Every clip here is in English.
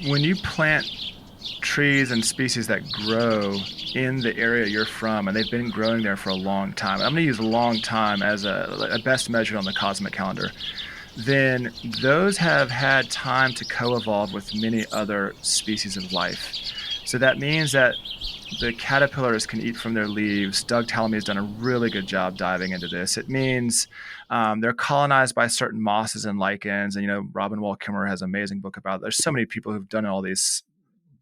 when you plant trees and species that grow in the area you're from, and they've been growing there for a long time, I'm going to use a long time as a best measure on the cosmic calendar, then those have had time to co-evolve with many other species of life. So that means that the caterpillars can eat from their leaves. Doug Tallamy has done a really good job diving into this. It means they're colonized by certain mosses and lichens. And, Robin Wall Kimmerer has an amazing book about it. There's so many people who've done all these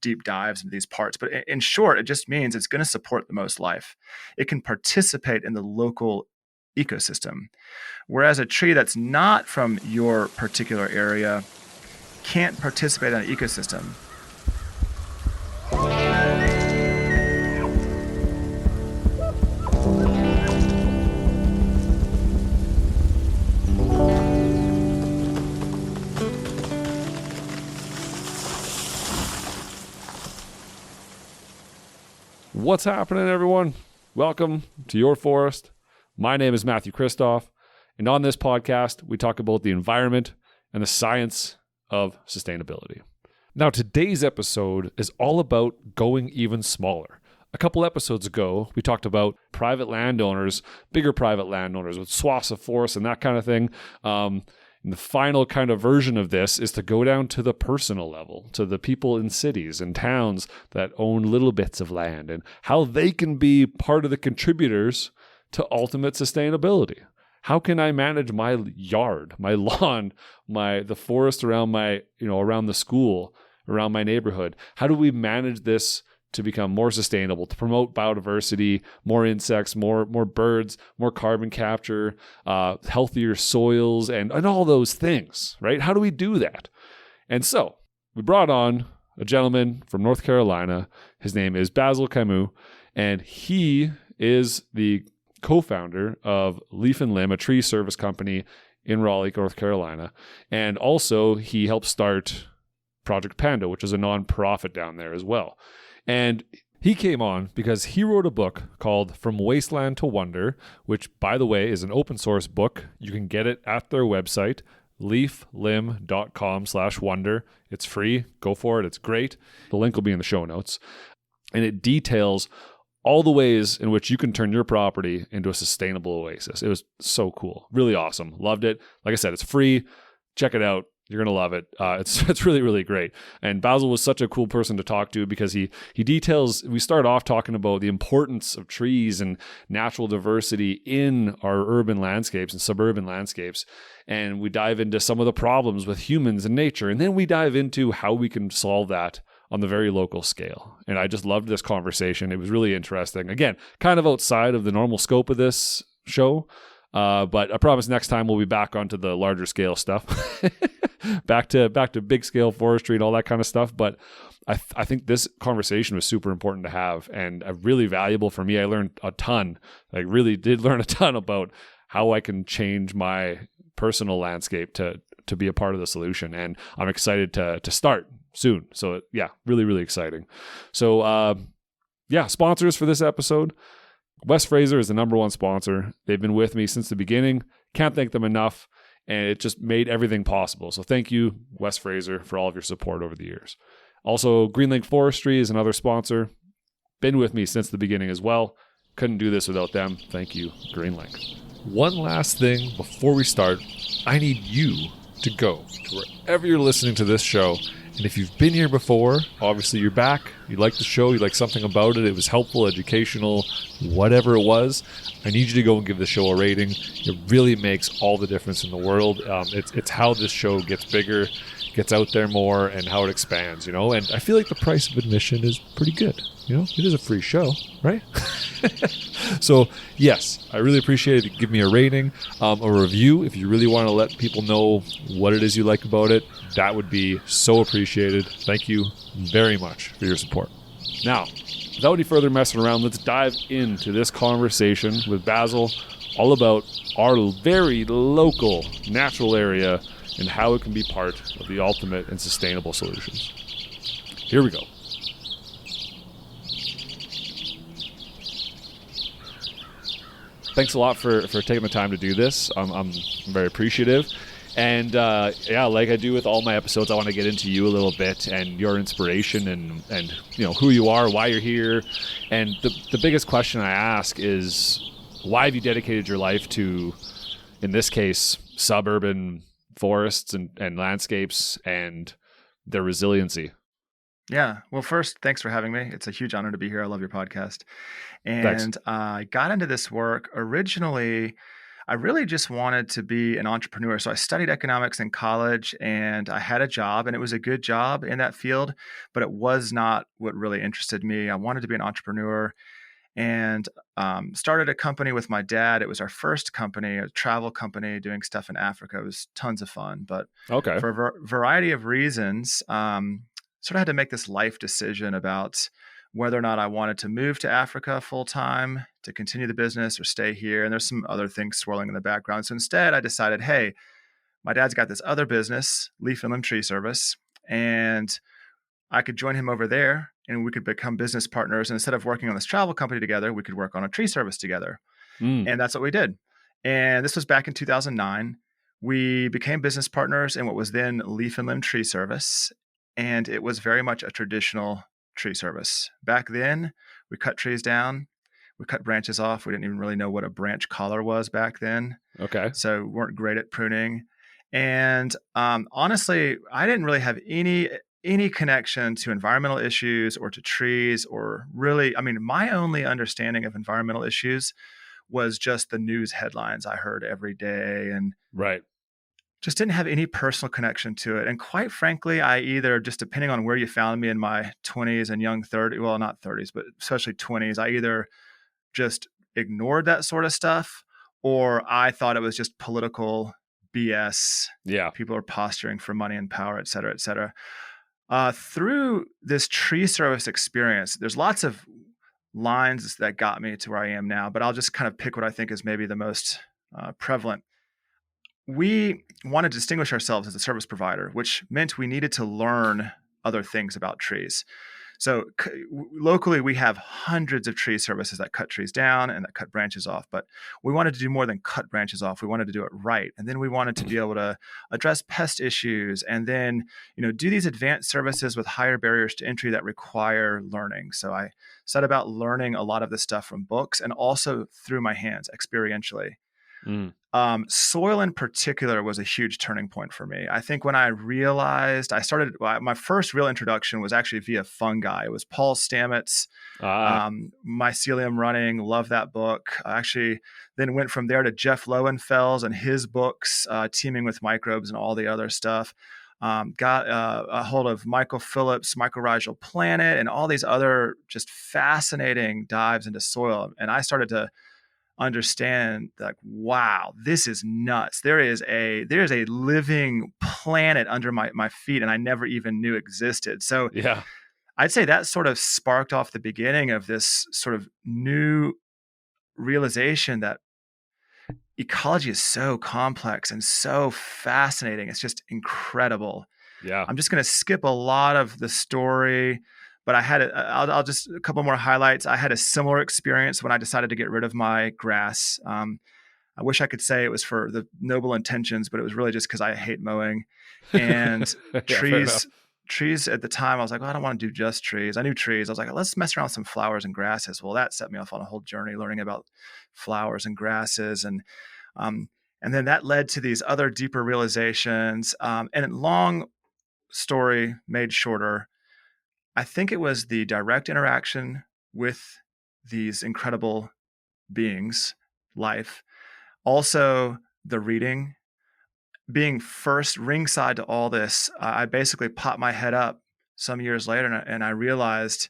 deep dives into these parts. But in short, it just means it's going to support the most life. It can participate in the local ecosystem. Whereas a tree that's not from your particular area can't participate in an ecosystem. What's happening, everyone? Welcome to Your Forest. My name is Matthew Kristoff, and on this podcast, we talk about the environment and the science of sustainability. Now, today's episode is all about going even smaller. A couple episodes ago, we talked about private landowners, bigger private landowners with swaths of forest and that kind of thing. And the final kind of version of this is to go down to the personal level, to the people in cities and towns that own little bits of land and how they can be part of the contributors to ultimate sustainability. How can I manage my yard, my lawn, the forest around around the school, around my neighborhood? How do we manage this to become more sustainable, to promote biodiversity, more insects, more birds, more carbon capture, healthier soils, and all those things, right? How do we do that? And so we brought on a gentleman from North Carolina. His name is Basil Camu, and he is the co-founder of Leaf and Limb, a tree service company in Raleigh, North Carolina. And also he helped start Project Panda, which is a nonprofit down there as well. And he came on because he wrote a book called From Wasteland to Wonder, which, by the way, is an open source book. You can get it at their website, leaflim.com/wonder. It's free. Go for it. It's great. The link will be in the show notes. And it details all the ways in which you can turn your property into a sustainable oasis. It was so cool. Really awesome. Loved it. Like I said, it's free. Check it out. You're going to love it. It's really, really great. And Basil was such a cool person to talk to because he details, we start off talking about the importance of trees and natural diversity in our urban landscapes and suburban landscapes. And we dive into some of the problems with humans and nature. And then we dive into how we can solve that on the very local scale. And I just loved this conversation. It was really interesting. Again, kind of outside of the normal scope of this show. But I promise next time we'll be back onto the larger scale stuff. back to big scale forestry and all that kind of stuff. But I think this conversation was super important to have and really valuable for me. I learned a ton. I really did learn a ton about how I can change my personal landscape to be a part of the solution. And I'm excited to start soon. So yeah, really, really exciting. So sponsors for this episode. West Fraser is the number one sponsor. They've been with me since the beginning. Can't thank them enough. And it just made everything possible. So thank you, West Fraser, for all of your support over the years. Also, Greenlink Forestry is another sponsor. Been with me since the beginning as well. Couldn't do this without them. Thank you, Greenlink. One last thing before we start. I need you to go to wherever you're listening to this show. And if you've been here before, obviously you're back, you like the show, you like something about it, it was helpful, educational, whatever it was, I need you to go and give the show a rating. It really makes all the difference in the world. It's how this show gets bigger, gets out there more, and how it expands, and I feel like the price of admission is pretty good. It is a free show, right? So yes, I really appreciate it. Give me a rating, a review. If you really want to let people know what it is you like about it, that would be so appreciated. Thank you very much for your support. Now, without any further messing around, let's dive into this conversation with Basil all about our very local natural area and how it can be part of the ultimate and sustainable solutions. Here we go. Thanks a lot for taking the time to do this. I'm very appreciative. And yeah, like I do with all my episodes, I want to get into you a little bit and your inspiration and who you are, why you're here. And the biggest question I ask is, why have you dedicated your life to, in this case, suburban forests and landscapes and their resiliency? Yeah. Well, first, thanks for having me. It's a huge honor to be here. I love your podcast. Thanks. And I got into this work originally. I really just wanted to be an entrepreneur. So I studied economics in college and I had a job, and it was a good job in that field, but it was not what really interested me. I wanted to be an entrepreneur and started a company with my dad. It was our first company, a travel company doing stuff in Africa. It was tons of fun, but Okay. for a variety of reasons, sort of had to make this life decision about whether or not I wanted to move to Africa full time to continue the business or stay here. And there's some other things swirling in the background. So instead, I decided, hey, my dad's got this other business, Leaf and Limb Tree Service, and I could join him over there and we could become business partners. And instead of working on this travel company together, we could work on a tree service together. Mm. And that's what we did. And this was back in 2009. We became business partners in what was then Leaf and Limb Tree Service. And it was very much a traditional tree service. Back then, we cut trees down, we cut branches off. We didn't even really know what a branch collar was back then. Okay. So we weren't great at pruning. And honestly, I didn't really have any connection to environmental issues or to trees or really, I mean, my only understanding of environmental issues was just the news headlines I heard every day and Right. just didn't have any personal connection to it. And quite frankly, I either, just depending on where you found me in my 20s and young 30s, well, not 30s, but especially 20s, I either just ignored that sort of stuff or I thought it was just political BS. Yeah. People are posturing for money and power, et cetera, et cetera. Through this tree service experience, there's lots of lines that got me to where I am now, but I'll just kind of pick what I think is maybe the most prevalent. We want to distinguish ourselves as a service provider, which meant we needed to learn other things about trees. So locally, we have hundreds of tree services that cut trees down and that cut branches off. But we wanted to do more than cut branches off. We wanted to do it right. And then we wanted to be able to address pest issues and then, do these advanced services with higher barriers to entry that require learning. So I set about learning a lot of this stuff from books and also through my hands experientially. Mm. Soil in particular was a huge turning point for me. I think when I realized my first real introduction was actually via fungi. It was Paul Stamets, Mycelium Running. Love that book. I actually then went from there to Jeff Lowenfels and his books, Teaming with Microbes and all the other stuff. Got a hold of Michael Phillips' Mycorrhizal Planet and all these other just fascinating dives into soil. And I started to understand like, wow, this is nuts. There's a living planet under my feet and I never even knew existed. So Yeah. I'd say that sort of sparked off the beginning of this sort of new realization that ecology is so complex and so fascinating. It's just incredible. Yeah. I'm just going to skip a lot of the story, but I'll just a couple more highlights. I had a similar experience when I decided to get rid of my grass. I wish I could say it was for the noble intentions, but it was really just because I hate mowing and Yeah, trees at the time. I was like, well, I don't want to do just trees. I knew trees. I was like, let's mess around with some flowers and grasses. Well, that set me off on a whole journey learning about flowers and grasses. And then that led to these other deeper realizations. And long story made shorter, I think it was the direct interaction with these incredible beings, life, also the reading, being first ringside to all this. I basically popped my head up some years later and I realized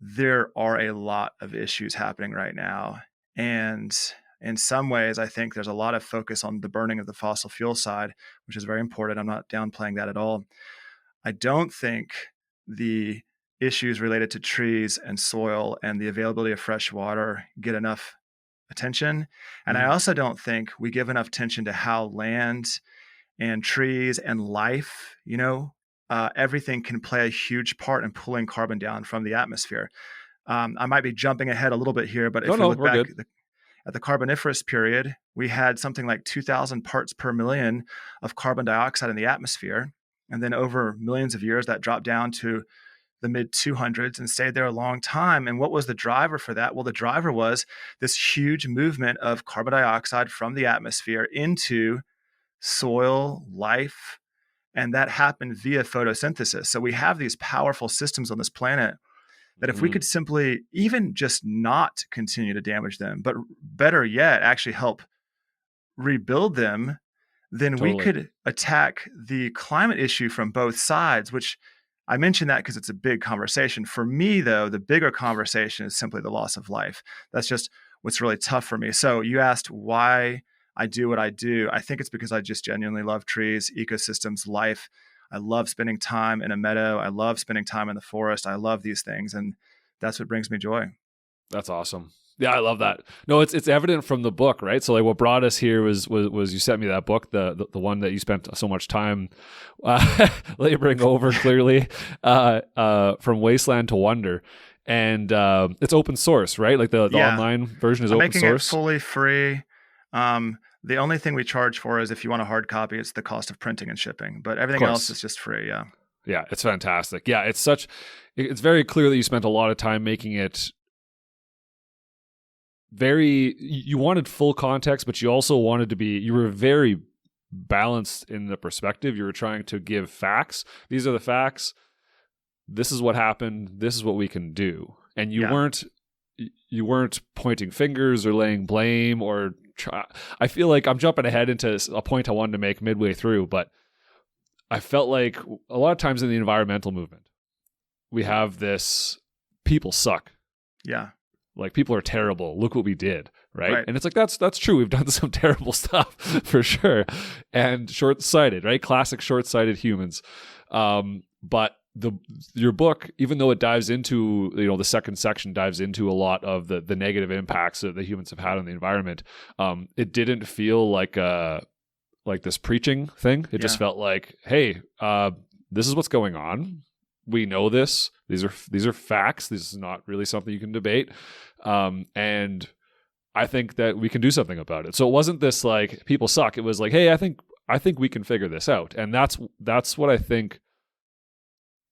there are a lot of issues happening right now. And in some ways, I think there's a lot of focus on the burning of the fossil fuel side, which is very important. I'm not downplaying that at all. I don't think the issues related to trees and soil and the availability of fresh water get enough attention. And I also don't think we give enough attention to how land and trees and life, everything can play a huge part in pulling carbon down from the atmosphere. I might be jumping ahead a little bit here, but if we look we're back good. At the Carboniferous period, we had something like 2,000 parts per million of carbon dioxide in the atmosphere. And then over millions of years, that dropped down to the mid 200s and stayed there a long time. And what was the driver for that? Well, the driver was this huge movement of carbon dioxide from the atmosphere into soil, life, and that happened via photosynthesis. So we have these powerful systems on this planet that if we could simply even just not continue to damage them, but better yet, actually help rebuild them, then we could attack the climate issue from both sides, which I mention that because it's a big conversation. For me, though, the bigger conversation is simply the loss of life. That's just what's really tough for me. So you asked why I do what I do. I think it's because I just genuinely love trees, ecosystems, life. I love spending time in a meadow. I love spending time in the forest. I love these things. And that's what brings me joy. That's awesome. Yeah, I love that. No, it's evident from the book, right? So like what brought us here was you sent me that book, the one that you spent so much time laboring over clearly, From Wasteland to Wonder. And it's open source, right? Like the online version is open source. Making it fully free. The only thing we charge for is if you want a hard copy, it's the cost of printing and shipping. But everything else is just free. Yeah. Yeah, it's fantastic. Yeah, it's very clear that you spent a lot of time making it you wanted full context, but you also wanted you were very balanced in the perspective. You were trying to give facts. These are the facts. This is what happened. This is what we can do. And you weren't pointing fingers or laying blame or I feel like I'm jumping ahead into a point I wanted to make midway through, but I felt like a lot of times in the environmental movement, we have this people suck. Yeah. Like people are terrible. Look what we did, right? And it's like that's true. We've done some terrible stuff for sure, and short-sighted, right? Classic short-sighted humans. But your book, even though it dives into the second section dives into a lot of the negative impacts that the humans have had on the environment, it didn't feel like this preaching thing. It just felt like, hey, this is what's going on. We know this. These are facts. This is not really something you can debate. And I think that we can do something about it. So it wasn't this like people suck. It was like, hey, I think we can figure this out. And that's what I think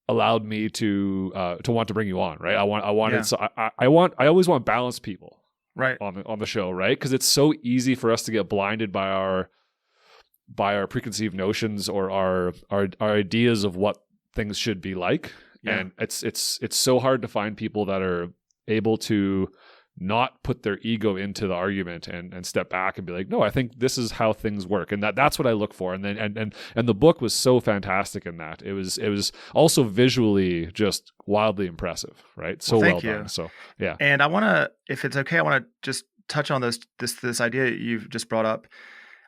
allowed me to want to bring you on, right? I always want balanced people, right, on the show, right? Because it's so easy for us to get blinded by our preconceived notions or our ideas of what things should be like. Yeah. And it's so hard to find people that are able to not put their ego into the argument and step back and be like, no, I think this is how things work. And that's what I look for. And then and the book was so fantastic in that. It was also visually just wildly impressive, right? So well done. So yeah. And I want to, if it's okay, I want to just touch on this idea you've just brought up.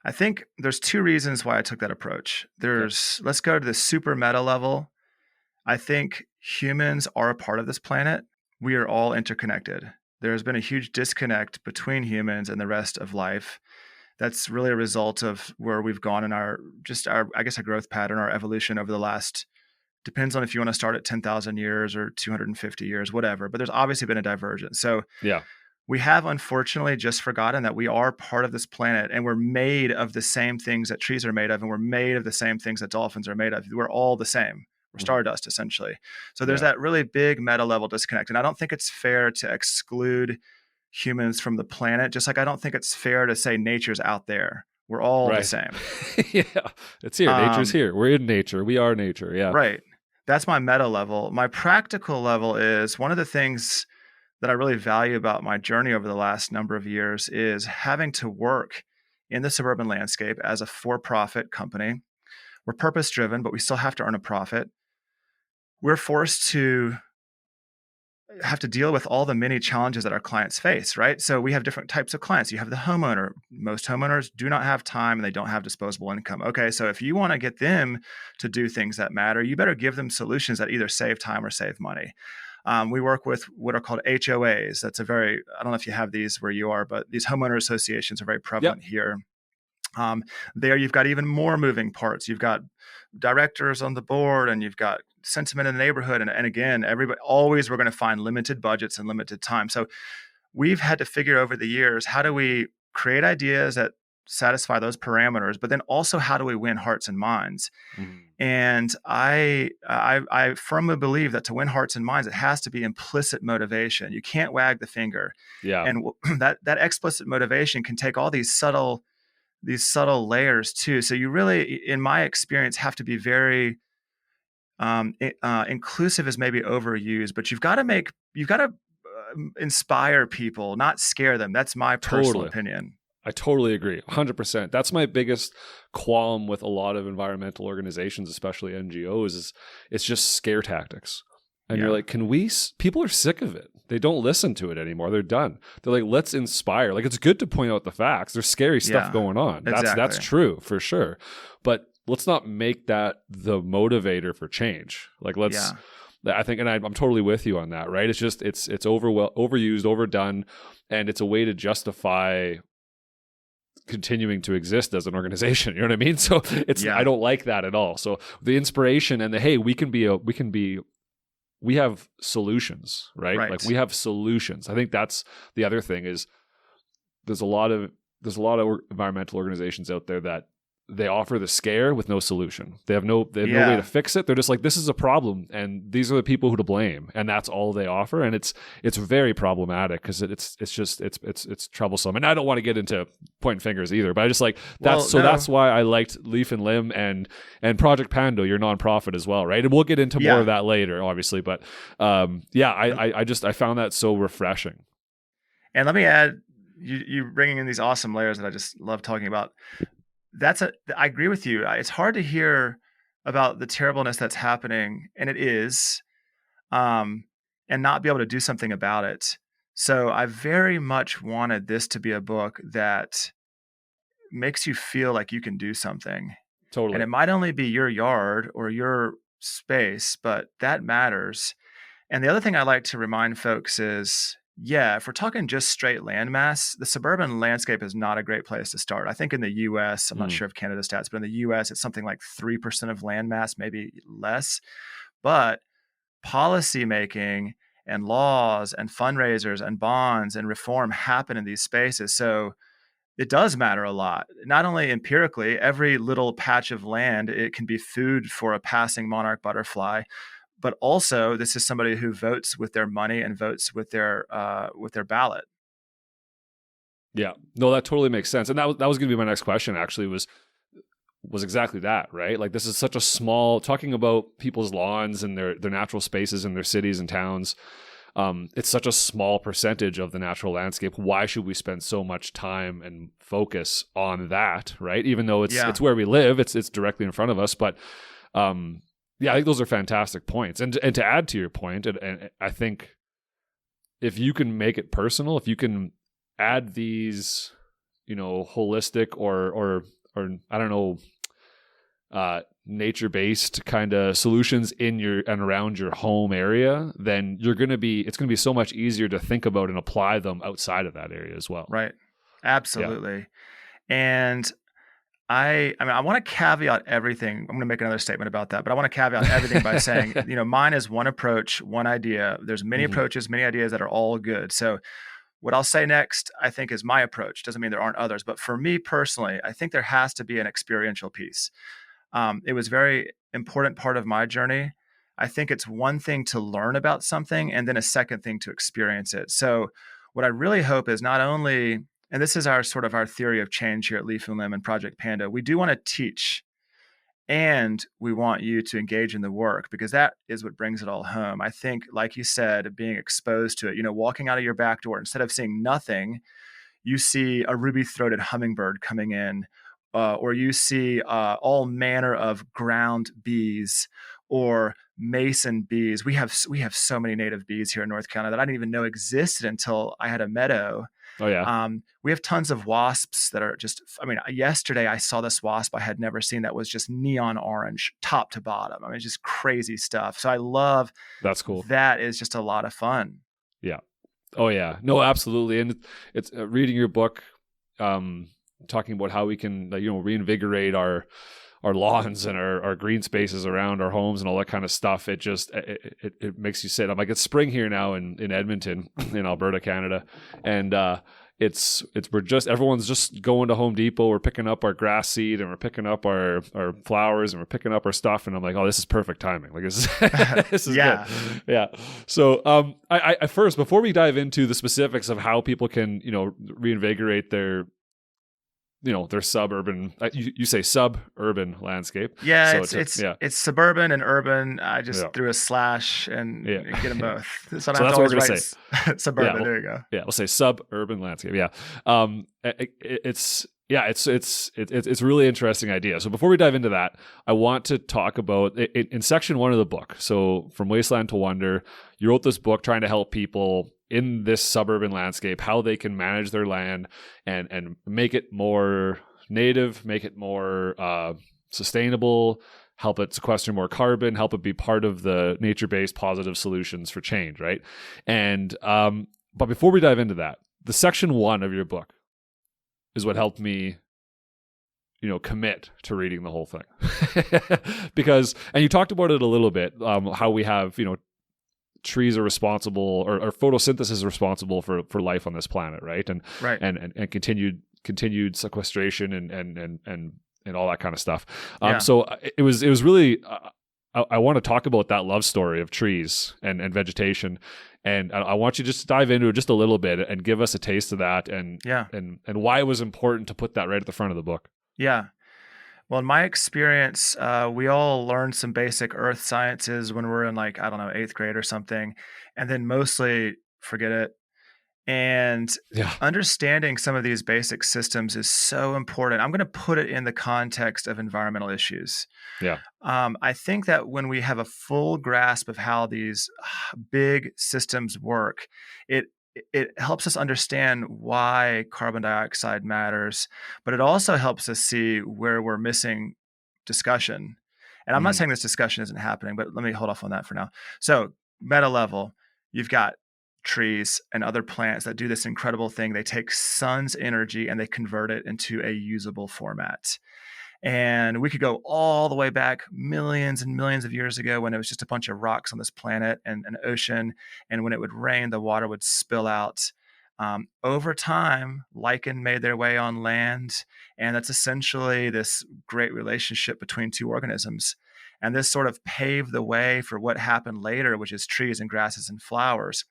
I think there's two reasons why I took that approach. Let's go to the super meta level. I think humans are a part of this planet. We are all interconnected. There's been a huge disconnect between humans and the rest of life. That's really a result of where we've gone in our growth pattern, our evolution over the last, depends on if you want to start at 10,000 years or 250 years, whatever. But there's obviously been a divergence. So yeah, we have unfortunately just forgotten that we are part of this planet and we're made of the same things that trees are made of, and we're made of the same things that dolphins are made of. We're all the same. We're stardust, essentially. So there's that really big meta level disconnect. And I don't think it's fair to exclude humans from the planet, just like I don't think it's fair to say nature's out there. We're all the same. Yeah, it's here. Nature's here. We're in nature. We are nature. Yeah. Right. That's my meta level. My practical level is one of the things that I really value about my journey over the last number of years is having to work in the suburban landscape as a for-profit company. We're purpose-driven, but we still have to earn a profit. We're forced to have to deal with all the many challenges that our clients face, right? So we have different types of clients. You have the homeowner. Most homeowners do not have time and they don't have disposable income. Okay, so if you want to get them to do things that matter, you better give them solutions that either save time or save money. We work with what are called HOAs. I don't know if you have these where you are, but these homeowner associations are very prevalent here. There you've got even more moving parts. You've got directors on the board and you've got sentiment in the neighborhood. And again, we're going to find limited budgets and limited time. So we've had to figure over the years, how do we create ideas that satisfy those parameters, but then also how do we win hearts and minds? Mhm. And I firmly believe that to win hearts and minds, it has to be implicit motivation. You can't wag the finger, Yeah, and that explicit motivation can take all these subtle layers too. So you really, in my experience, have to be very inclusive is maybe overused, but you've got to inspire people, not scare them. That's my personal totally. opinion. I totally agree. 100%. That's my biggest qualm with a lot of environmental organizations, especially NGOs, is it's just scare tactics. And you're Yeah, like, people are sick of it. They don't listen to it anymore. They're done. They're like, let's inspire. Like, it's good to point out the facts. There's scary stuff yeah, going on. That's exactly. true for sure. But let's not make that the motivator for change. Like, Yeah, I think, and I'm totally with you on that, right? It's just, it's overused, overdone, and it's a way to justify continuing to exist as an organization. You know what I mean? So I yeah, don't like that at all. So the inspiration and the, hey, we have solutions, right? Like, right. we have solutions. I think that's the other thing is there's a lot of environmental organizations out there that they offer the scare with no solution. They have no way to Yeah. fix it. They're just like, this is a problem and these are the people who to blame, and that's all they offer. And it's very problematic because it's troublesome. And I don't want to get into pointing fingers either, but I just like Well, that's no. why I liked Leaf and Limb and Project Pando, your nonprofit as well, right? And we'll get into more of Yeah. that later, obviously. But yeah, I found that so refreshing. And let me add, you bringing in these awesome layers that I just love talking about. I agree with you. It's hard to hear about the terribleness that's happening, and it is, um, and not be able to do something about it. So I very much wanted this to be a book that makes you feel like you can do something. And Totally. it might only be your yard or your space, but that matters. And the other thing I like to remind folks is, yeah, if we're talking just straight landmass, the suburban landscape is not a great place to start. I think in the US, I'm not Mm. sure of Canada stats, but in the US, it's something like 3% of landmass, maybe less. But policy making and laws and fundraisers and bonds and reform happen in these spaces. So it does matter a lot. Not only empirically, every little patch of land, it can be food for a passing monarch butterfly, but also this is somebody who votes with their money and votes with their ballot. Yeah. No, that totally makes sense. And that was going to be my next question, actually, was exactly that, right? Like, this is such a small, talking about people's lawns and their natural spaces in their cities and towns. It's such a small percentage of the natural landscape. Why should we spend so much time and focus on that, right? Even though Yeah. it's where we live, it's directly in front of us. But yeah, I think those are fantastic points. And to add to your point, and I think if you can make it personal, if you can add these, holistic or I don't know, nature-based kind of solutions in your and around your home area, then it's going to be so much easier to think about and apply them outside of that area as well. Right. Yeah. Absolutely. And I mean, I want to caveat everything. I'm going to make another statement about that, but I want to caveat everything by saying, mine is one approach, one idea. There's many Hmm. approaches, many ideas that are all good. So what I'll say next, I think, is my approach. Doesn't mean there aren't others, but for me personally, I think there has to be an experiential piece. It was a very important part of my journey. I think it's one thing to learn about something and then a second thing to experience it. So what I really hope is not only, and this is our sort of our theory of change here at Leaf and Limb and Project Panda, we do want to teach and we want you to engage in the work because that is what brings it all home. I think, like you said, being exposed to it, walking out of your back door, instead of seeing nothing, you see a ruby-throated hummingbird coming in, or you see all manner of ground bees or mason bees. We have so many native bees here in North Carolina that I didn't even know existed until I had a meadow. Oh yeah. We have tons of wasps that are just, I mean, yesterday I saw this wasp I had never seen that was just neon orange, top to bottom. I mean, it's just crazy stuff. So I love That's cool. that. Is just a lot of fun. Yeah. Oh yeah. No, absolutely. And it's reading your book, talking about how we can, reinvigorate our lawns and our green spaces around our homes and all that kind of stuff. It makes you sit. I'm like, it's spring here now in Edmonton, in Alberta, Canada, and everyone's just going to Home Depot. We're picking up our grass seed and we're picking up our flowers and we're picking up our stuff. And I'm like, oh, this is perfect timing. Like this is Yeah. good. Yeah. So I first, before we dive into the specifics of how people can, reinvigorate their suburban, you say suburban landscape. Yeah, So it's suburban and urban. I just Yeah. threw a slash and get them both. So that's what we're gonna say. Suburban. Yeah, there you go. Yeah, we'll say suburban landscape. Yeah. It's a really interesting idea. So before we dive into that, I want to talk about in section 1 of the book. So From Wasteland to Wonder, you wrote this book trying to help people in this suburban landscape, how they can manage their land and make it more native, make it more sustainable, help it sequester more carbon, help it be part of the nature-based positive solutions for change, right? And but before we dive into that, the section 1 of your book is what helped me commit to reading the whole thing. Because, and you talked about it a little bit, how we have, trees are responsible or photosynthesis is responsible for life on this planet, right? And right. and continued sequestration and all that kind of stuff. Yeah. So it was really, I want to talk about that love story of trees and vegetation. And I want you just to dive into it just a little bit and give us a taste of that and why it was important to put that right at the front of the book. Yeah. Well, in my experience, we all learned some basic earth sciences when we were in 8th grade or something, and then mostly forget it. And understanding some of these basic systems is so important. I'm going to put it in the context of environmental issues. Yeah. I think that when we have a full grasp of how these big systems work, it helps us understand why carbon dioxide matters, but it also helps us see where we're missing discussion. And I'm not saying this discussion isn't happening, but let me hold off on that for now. So meta level, you've got trees and other plants that do this incredible thing. They take sun's energy and they convert it into a usable format. And we could go all the way back millions and millions of years ago when it was just a bunch of rocks on this planet and an ocean. And when it would rain, the water would spill out. Over time, lichen made their way on land. And that's essentially this great relationship between two organisms. And this sort of paved the way for what happened later, which is trees and grasses and flowers.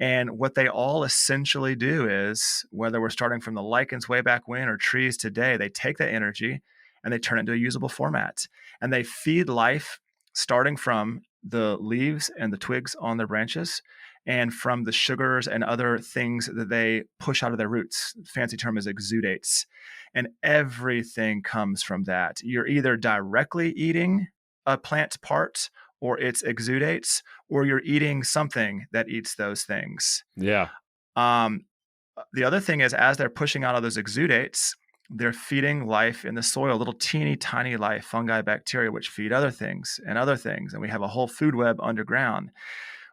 And what they all essentially do is, whether we're starting from the lichens way back when or trees today, they take that energy and they turn it into a usable format. And they feed life starting from the leaves and the twigs on their branches and from the sugars and other things that they push out of their roots. The fancy term is exudates. And everything comes from that. You're either directly eating a plant part or its exudates, or you're eating something that eats those things. Yeah. The other thing is, as they're pushing out all those exudates, they're feeding life in the soil, little teeny tiny life, fungi, bacteria, which feed other things. And we have a whole food web underground.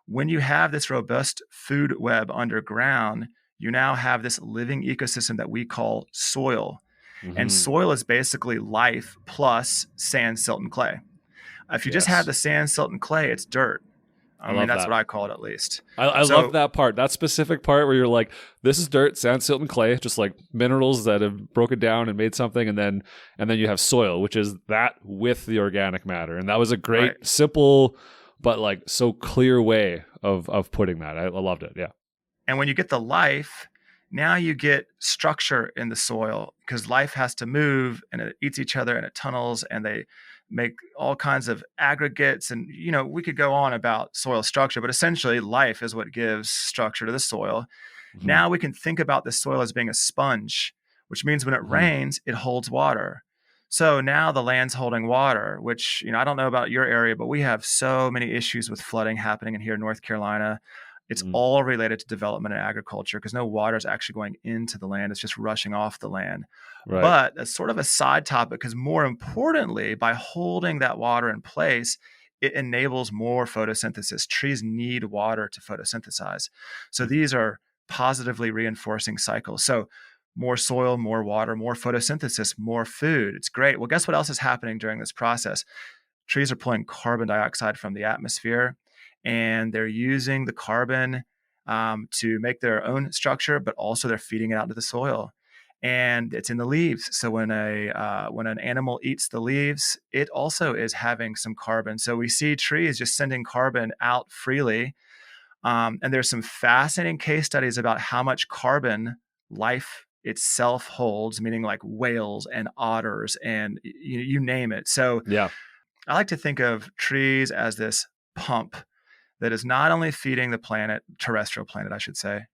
When you have this robust food web underground, you now have this living ecosystem that we call soil. Mm-hmm. And soil is basically life plus sand, silt, and clay. If you just have the sand, silt, and clay, it's dirt. I mean, that's what I call it, at least. I love that part, that specific part where you're like, this is dirt, sand, silt, and clay, just like minerals that have broken down and made something. And then you have soil, which is that with the organic matter. And that was a great, simple, but like so clear way of putting that. I loved it. Yeah. And when you get the life, now you get structure in the soil because life has to move and it eats each other and it tunnels and they make all kinds of aggregates. And, we could go on about soil structure, but essentially life is what gives structure to the soil. Mm-hmm. Now we can think about the soil as being a sponge, which means when it rains, it holds water. So now the land's holding water, which, I don't know about your area, but we have so many issues with flooding happening in here in North Carolina. It's all related to development and agriculture because no water is actually going into the land. It's just rushing off the land. Right. But that's sort of a side topic because more importantly, by holding that water in place, it enables more photosynthesis. Trees need water to photosynthesize. So these are positively reinforcing cycles. So more soil, more water, more photosynthesis, more food. It's great. Well, guess what else is happening during this process? Trees are pulling carbon dioxide from the atmosphere, and they're using the carbon to make their own structure, but also they're feeding it out into the soil. And it's in the leaves. So when an animal eats the leaves, it also is having some carbon. So we see trees just sending carbon out freely. And there's some fascinating case studies about how much carbon life itself holds, meaning like whales and otters and you name it. So Yeah. I like to think of trees as this pump that is not only feeding the planet, terrestrial planet, I should say,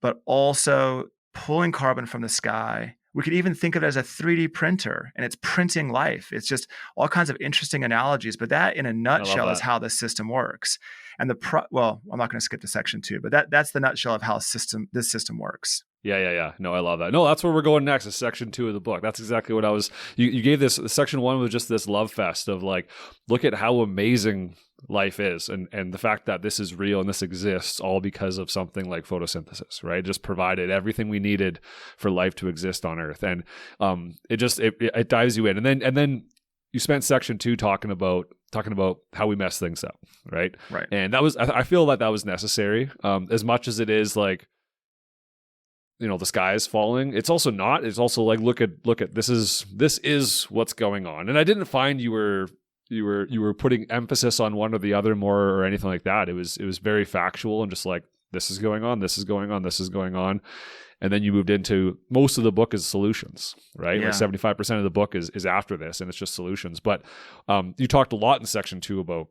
but also pulling carbon from the sky. We could even think of it as a 3D printer, and it's printing life. It's just all kinds of interesting analogies, but that in a I love nutshell is that. how the system works. And well, I'm not going to skip to section 2, but that's the nutshell of how this system works. Yeah. No, I love that. No, that's where we're going next, is section 2 of the book. That's exactly what I was, you gave this, section 1 was just this love fest of like, look at how amazing life is, and the fact that this is real and this exists all because of something like photosynthesis, right? It just provided everything we needed for life to exist on Earth. And it dives you in. And then you spent section 2 talking about how we mess things up, right? Right. And that was, I feel that was necessary, as much as it is like, the sky is falling. It's also not. It's also like, look at this is what's going on. And I didn't find you were putting emphasis on one or the other more or anything like that. It was very factual and just like, this is going on, this is going on, this is going on. And then you moved into, most of the book is solutions, right? Yeah. Like 75% of the book is after this, and it's just solutions. But you talked a lot in section 2 about,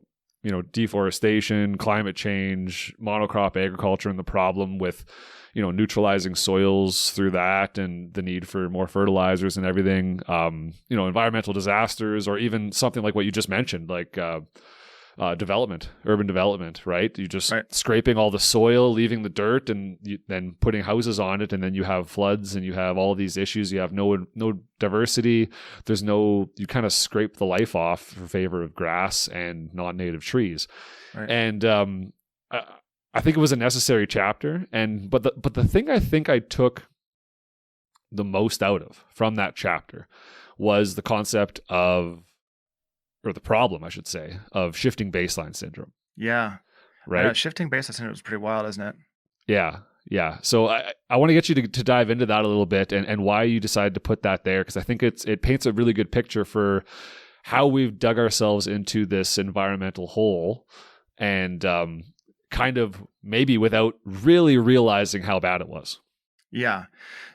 deforestation, climate change, monocrop agriculture, and the problem with, neutralizing soils through that, and the need for more fertilizers and everything, environmental disasters, or even something like what you just mentioned, like urban development, right? You just scraping all the soil, leaving the dirt, and then putting houses on it, and then you have floods, and you have all these issues. You have no diversity. You kind of scrape the life off in favor of grass and non-native trees. Right. And I think it was a necessary chapter. But the thing I think I took the most out of from that chapter was the concept of, or the problem, I should say, of shifting baseline syndrome. Yeah. Right? Shifting baseline syndrome is pretty wild, isn't it? Yeah. So I want to get you to dive into that a little bit, and why you decided to put that there, because I think it paints a really good picture for how we've dug ourselves into this environmental hole, and kind of maybe without really realizing how bad it was. Yeah.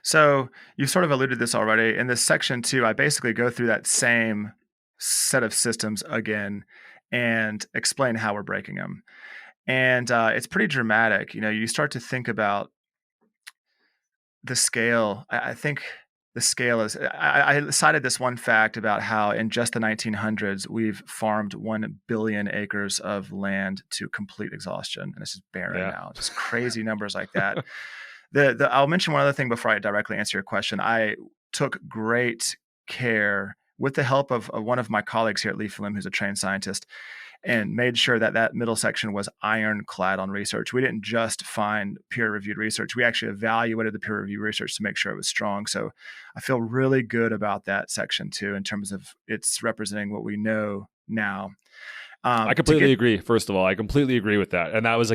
So you sort of alluded to this already. In this section 2, I basically go through that same set of systems again and explain how we're breaking them. And it's pretty dramatic. You start to think about the scale. I think the scale is, I cited this one fact about how in just the 1900s, we've farmed 1 billion acres of land to complete exhaustion. And this is barren now, just crazy numbers like that. I'll mention one other thing before I directly answer your question. I took great care, with the help of one of my colleagues here at Leaf Limb, who's a trained scientist, and made sure that middle section was ironclad on research. We didn't just find peer-reviewed research. We actually evaluated the peer-reviewed research to make sure it was strong. So I feel really good about that section too, in terms of it's representing what we know now. I completely agree. First of all, I completely agree with that. And that was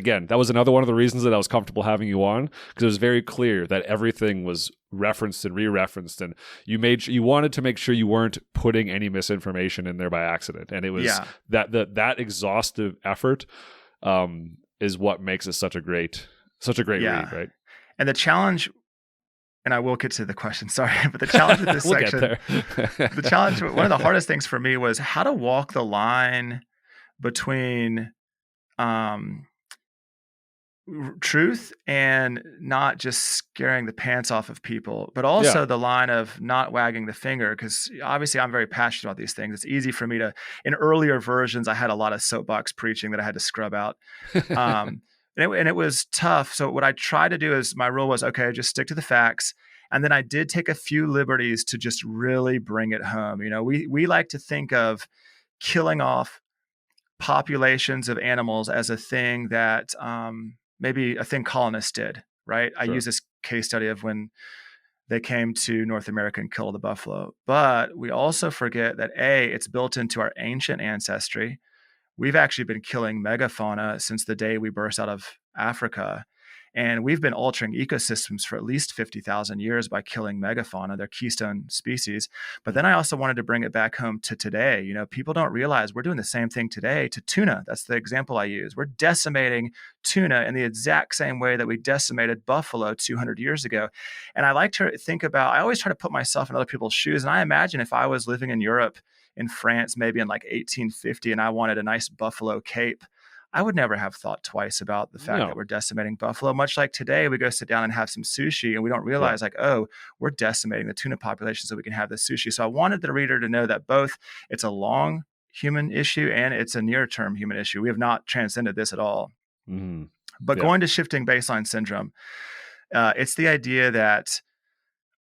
another one of the reasons that I was comfortable having you on, because it was very clear that everything was referenced and re-referenced, and you wanted to make sure you weren't putting any misinformation in there by accident. And it was that exhaustive effort is what makes it such a great read, right? And the challenge, and I will get to the question, sorry, but the challenge with this section, the challenge, one of the hardest things for me was how to walk the line between truth and not just scaring the pants off of people, but also the line of not wagging the finger, because obviously I'm very passionate about these things. It's easy for me to, in earlier versions, I had a lot of soapbox preaching that I had to scrub out. And it was tough. So what I tried to do is, my rule was, okay, just stick to the facts. And then I did take a few liberties to just really bring it home. We like to think of killing off populations of animals as a thing that maybe a thing colonists did, right? Sure. I use this case study of when they came to North America and killed the buffalo. But we also forget that A, it's built into our ancient ancestry. We've actually been killing megafauna since the day we burst out of Africa. And we've been altering ecosystems for at least 50,000 years by killing megafauna, their keystone species. But then I also wanted to bring it back home to today. You know, people don't realize we're doing the same thing today to tuna. That's the example I use. We're decimating tuna in the exact same way that we decimated buffalo 200 years ago. And I like to think about, I always try to put myself in other people's shoes. And I imagine if I was living in Europe, in France, maybe in like 1850, and I wanted a nice buffalo cape, I would never have thought twice about the fact that No. we're decimating buffalo. Much like today, we go sit down and have some sushi and we don't Yeah. realize like, oh, we're decimating the tuna population so we can have the sushi. So I wanted the reader to know that both it's a long human issue and it's a near-term human issue. We have not transcended this at all. Mm-hmm. But Yeah. going to shifting baseline syndrome, it's the idea that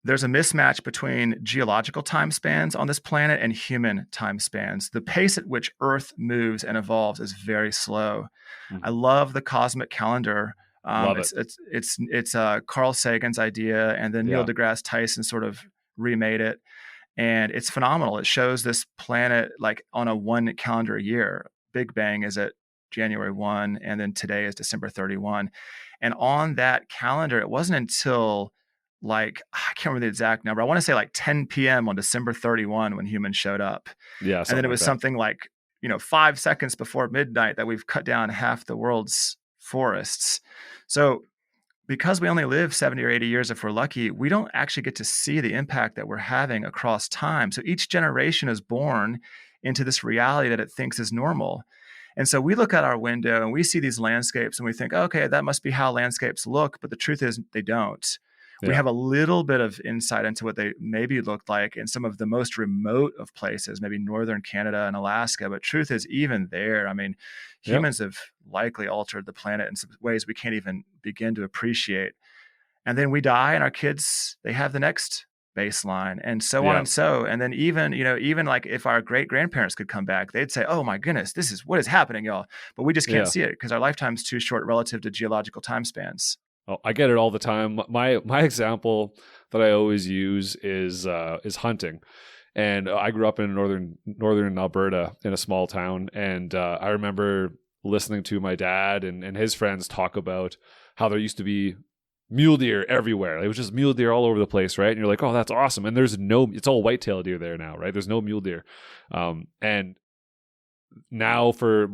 there's a mismatch between geological time spans on this planet and human time spans. The pace at which Earth moves and evolves is very slow. I Mm-hmm. love the cosmic calendar. Love it. It's Carl Sagan's idea, and then Neil Yeah. deGrasse Tyson sort of remade it, and it's phenomenal. It shows this planet like on a one calendar year. Big Bang is at January 1, and then today is December 31. And on that calendar, it wasn't until like, I can't remember the exact number. I want to say like 10 p.m. on December 31 when humans showed up. Yeah. And then Something it like was that. something like, 5 seconds before midnight that we've cut down half the world's forests. So because we only live 70 or 80 years if we're lucky, we don't actually get to see the impact that we're having across time. So each generation is born into this reality that it thinks is normal. And so we look out our window and we see these landscapes and we think, okay, that must be how landscapes look. But the truth is, they don't. We Yeah. have a little bit of insight into what they maybe looked like in some of the most remote of places, maybe northern Canada and Alaska. But truth is, even there, I mean, Yeah. humans have likely altered the planet in some ways we can't even begin to appreciate. And then we die, and our kids, they have the next baseline, and so on Yeah. and so. And then even like if our great grandparents could come back, they'd say, "Oh my goodness, this is what is happening, y'all." But we just can't Yeah. see it because our lifetime's too short relative to geological time spans. Oh, I get it all the time. My example that I always use is hunting, and I grew up in northern Alberta in a small town, and I remember listening to my dad and his friends talk about how there used to be mule deer everywhere. It was just mule deer all over the place, right? And you're like, oh, that's awesome. And it's all whitetail deer there now, right? There's no mule deer, and now for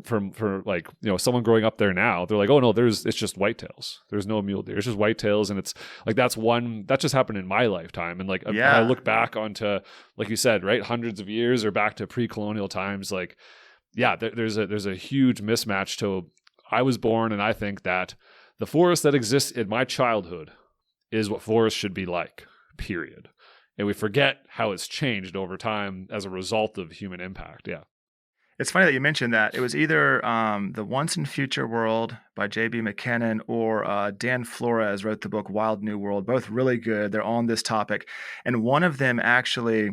like someone growing up there now, they're like, oh no, it's just whitetails, there's no mule deer, it's just whitetails. And it's like that just happened in my lifetime. And like when I Yeah. look back onto, like you said, right, hundreds of years or back to pre-colonial times, like yeah, there's a huge mismatch to, I was born and I think that the forest that exists in my childhood is what forests should be like, period. And we forget how it's changed over time as a result of human impact. Yeah. It's funny that you mentioned that. It was either The Once and Future World by J.B. McKinnon or Dan Flores wrote the book Wild New World. Both really good. They're on this topic. And one of them actually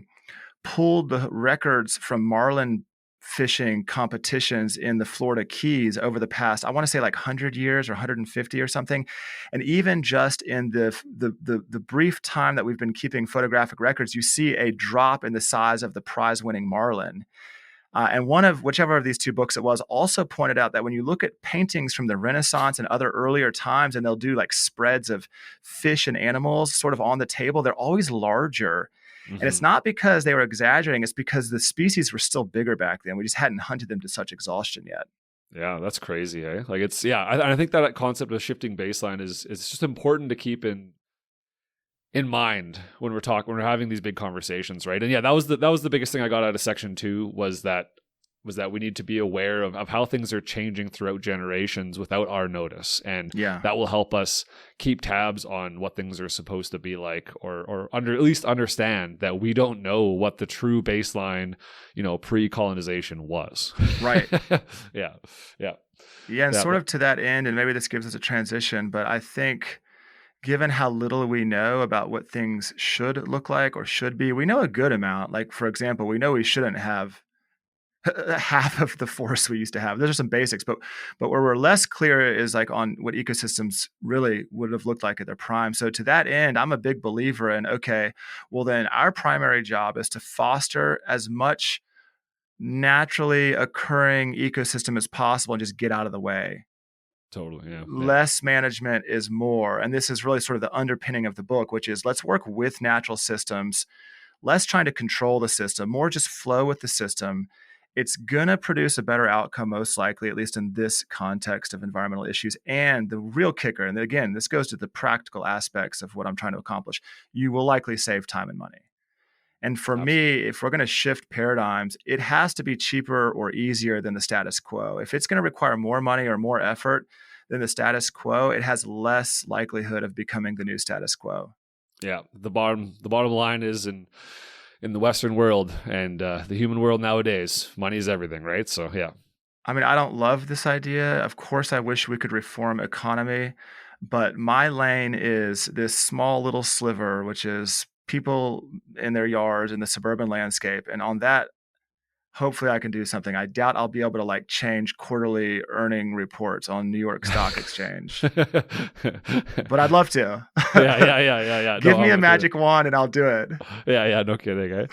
pulled the records from marlin fishing competitions in the Florida Keys over the past, I want to say like 100 years or 150 or something. And even just in the brief time that we've been keeping photographic records, you see a drop in the size of the prize winning marlin. And whichever of these two books it was also pointed out that when you look at paintings from the Renaissance and other earlier times, and they'll do like spreads of fish and animals sort of on the table, they're always larger. And it's Mm-hmm. not because they were exaggerating, it's because the species were still bigger back then. We just hadn't hunted them to such exhaustion yet. Yeah, that's crazy, eh? Like it's, yeah, I think that concept of shifting baseline is just important to keep in mind when we're having these big conversations, right? And yeah, that was the biggest thing I got out of section 2 was that we need to be aware of how things are changing throughout generations without our notice, and Yeah. that will help us keep tabs on what things are supposed to be like, or at least understand that we don't know what the true baseline, pre-colonization was. Right. Yeah. Yeah. And Yeah, sort but- of to that end, and maybe this gives us a transition, but I think given how little we know about what things should look like or should be, we know a good amount. Like, for example, we know we shouldn't have half of the forest we used to have. Those are some basics, but where we're less clear is like on what ecosystems really would have looked like at their prime. So to that end, I'm a big believer in, okay, well then our primary job is to foster as much naturally occurring ecosystem as possible and just get out of the way. Totally. Yeah. Yeah. Less management is more. And this is really sort of the underpinning of the book, which is let's work with natural systems, less trying to control the system, more just flow with the system. It's going to produce a better outcome, most likely, at least in this context of environmental issues. And the real kicker, and again, this goes to the practical aspects of what I'm trying to accomplish, you will likely save time and money. And for Absolutely. me, if we're going to shift paradigms, it has to be cheaper or easier than the status quo. If it's going to require more money or more effort than the status quo, it has less likelihood of becoming the new status quo. Yeah. The bottom line is in the Western world and the human world nowadays, money is everything, right? So yeah. I mean, I don't love this idea. Of course, I wish we could reform economy, but my lane is this small little sliver, which is people in their yards in the suburban landscape. And on that, hopefully I can do something. I doubt I'll be able to like change quarterly earning reports on New York Stock Exchange, but I'd love to. Yeah. No, Give me a magic wand and I'll do it. Yeah. No kidding. Eh?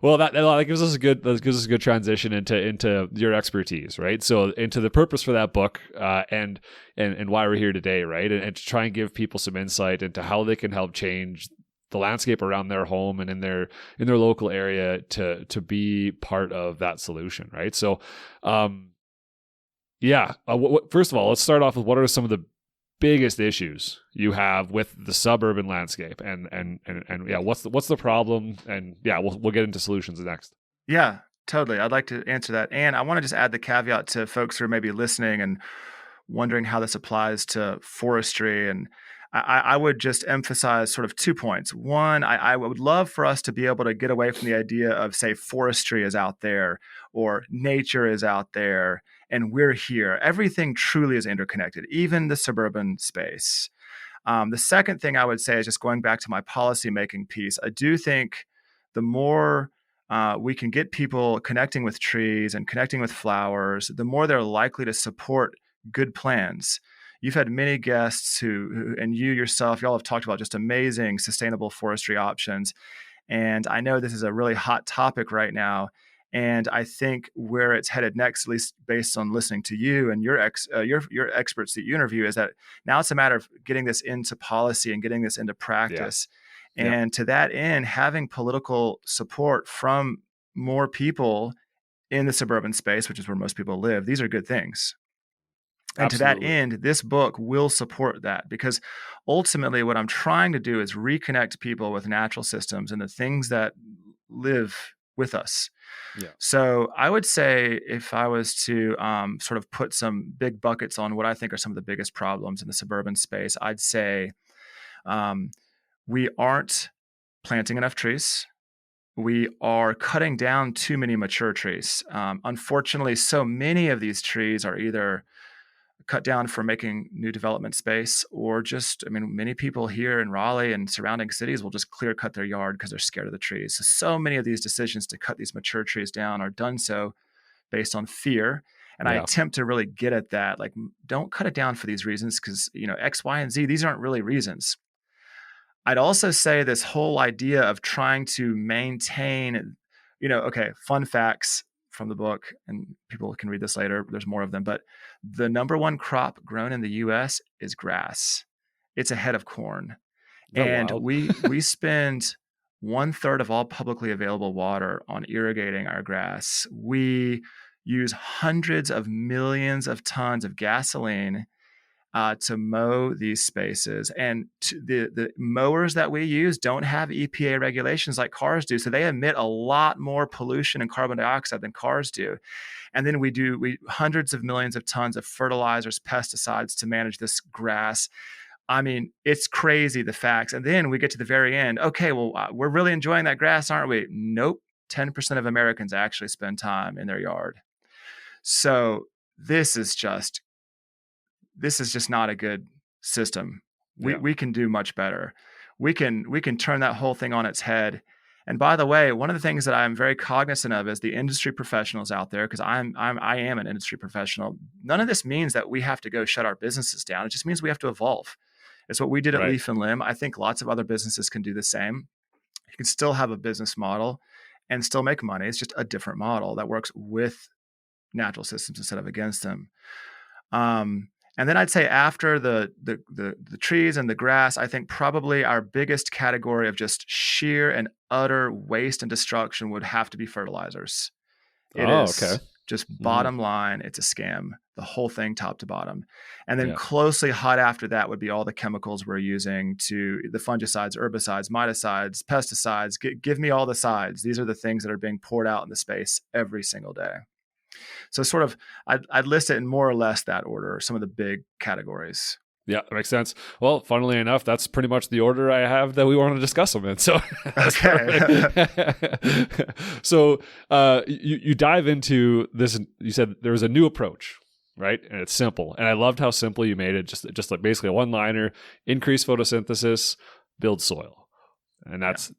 Well, that gives us a good transition into your expertise, right? So into the purpose for that book, and why we're here today, right? And to try and give people some insight into how they can help change the landscape around their home and in their local area to be part of that solution, right? So, first of all, let's start off with what are some of the biggest issues you have with the suburban landscape, and yeah, what's the problem, and yeah, we'll get into solutions next. Yeah, totally. I'd like to answer that. And I want to just add the caveat to folks who are maybe listening and wondering how this applies to forestry. And I would just emphasize sort of 2 points. One, I would love for us to be able to get away from the idea of, say, forestry is out there or nature is out there and we're here. Everything truly is interconnected, even the suburban space. The second thing I would say is just going back to my policymaking piece. I do think the more we can get people connecting with trees and connecting with flowers, the more they're likely to support good plans. You've had many guests who, and you yourself, y'all have talked about just amazing sustainable forestry options. And I know this is a really hot topic right now. And I think where it's headed next, at least based on listening to you and your experts that you interview, is that now it's a matter of getting this into policy and getting this into Yeah. practice. Yeah. And to that end, having political support from more people in the suburban space, which is where most people live, these are good things. And to that Absolutely. end, this book will support that, because ultimately what I'm trying to do is reconnect people with natural systems and the things that live with us. Yeah. So I would say, if I was to sort of put some big buckets on what I think are some of the biggest problems in the suburban space, I'd say um, we aren't planting enough trees. We are cutting down too many mature trees. Unfortunately, so many of these trees are either cut down for making new development space, or just, I mean, many people here in Raleigh and surrounding cities will just clear cut their yard because they're scared of the trees. So many of these decisions to cut these mature trees down are done so based on fear. And I Yeah. attempt to really get at that. Like, don't cut it down for these reasons because, X, Y, and Z, these aren't really reasons. I'd also say this whole idea of trying to maintain, okay, fun facts from the book, and people can read this later. There's more of them, but the number one crop grown in the US is grass. It's ahead of corn. Is that And wild? we spend 1/3 of all publicly available water on irrigating our grass. We use hundreds of millions of tons of gasoline to mow these spaces. And the mowers that we use don't have EPA regulations like cars do. So they emit a lot more pollution and carbon dioxide than cars do. And then we hundreds of millions of tons of fertilizers, pesticides to manage this grass. I mean, it's crazy, the facts. And then we get to the very end. Okay, well, we're really enjoying that grass, aren't we? Nope. 10% of Americans actually spend time in their yard. So this is just not a good system. We Yeah. we can do much better. We can turn that whole thing on its head And by the way, one of the things that I'm very cognizant of is the industry professionals out there, because I am an industry professional. None of this means that we have to go shut our businesses down. It just means we have to evolve. It's what we did at Right. Leaf and Limb. I think lots of other businesses can do the same. You can still have a business model and still make money. It's just a different model that works with natural systems instead of against them. And then I'd say after the trees and the grass, I think probably our biggest category of just sheer and utter waste and destruction would have to be fertilizers. It Oh, okay. is just Hmm. bottom line, it's a scam, the whole thing top to bottom. And then Yeah. closely hot after that would be all the chemicals we're using, to the fungicides, herbicides, miticides, pesticides. Give me all the sides. These are the things that are being poured out in the space every single day. So sort of, I'd list it in more or less that order, some of the big categories. Yeah, that makes sense. Well, funnily enough, that's pretty much the order I have that we want to discuss them in. So that's Okay. perfect. So you dive into this. You said there was a new approach, right? And it's simple. And I loved how simple you made it. Just like basically a one-liner: increase photosynthesis, build soil, and that's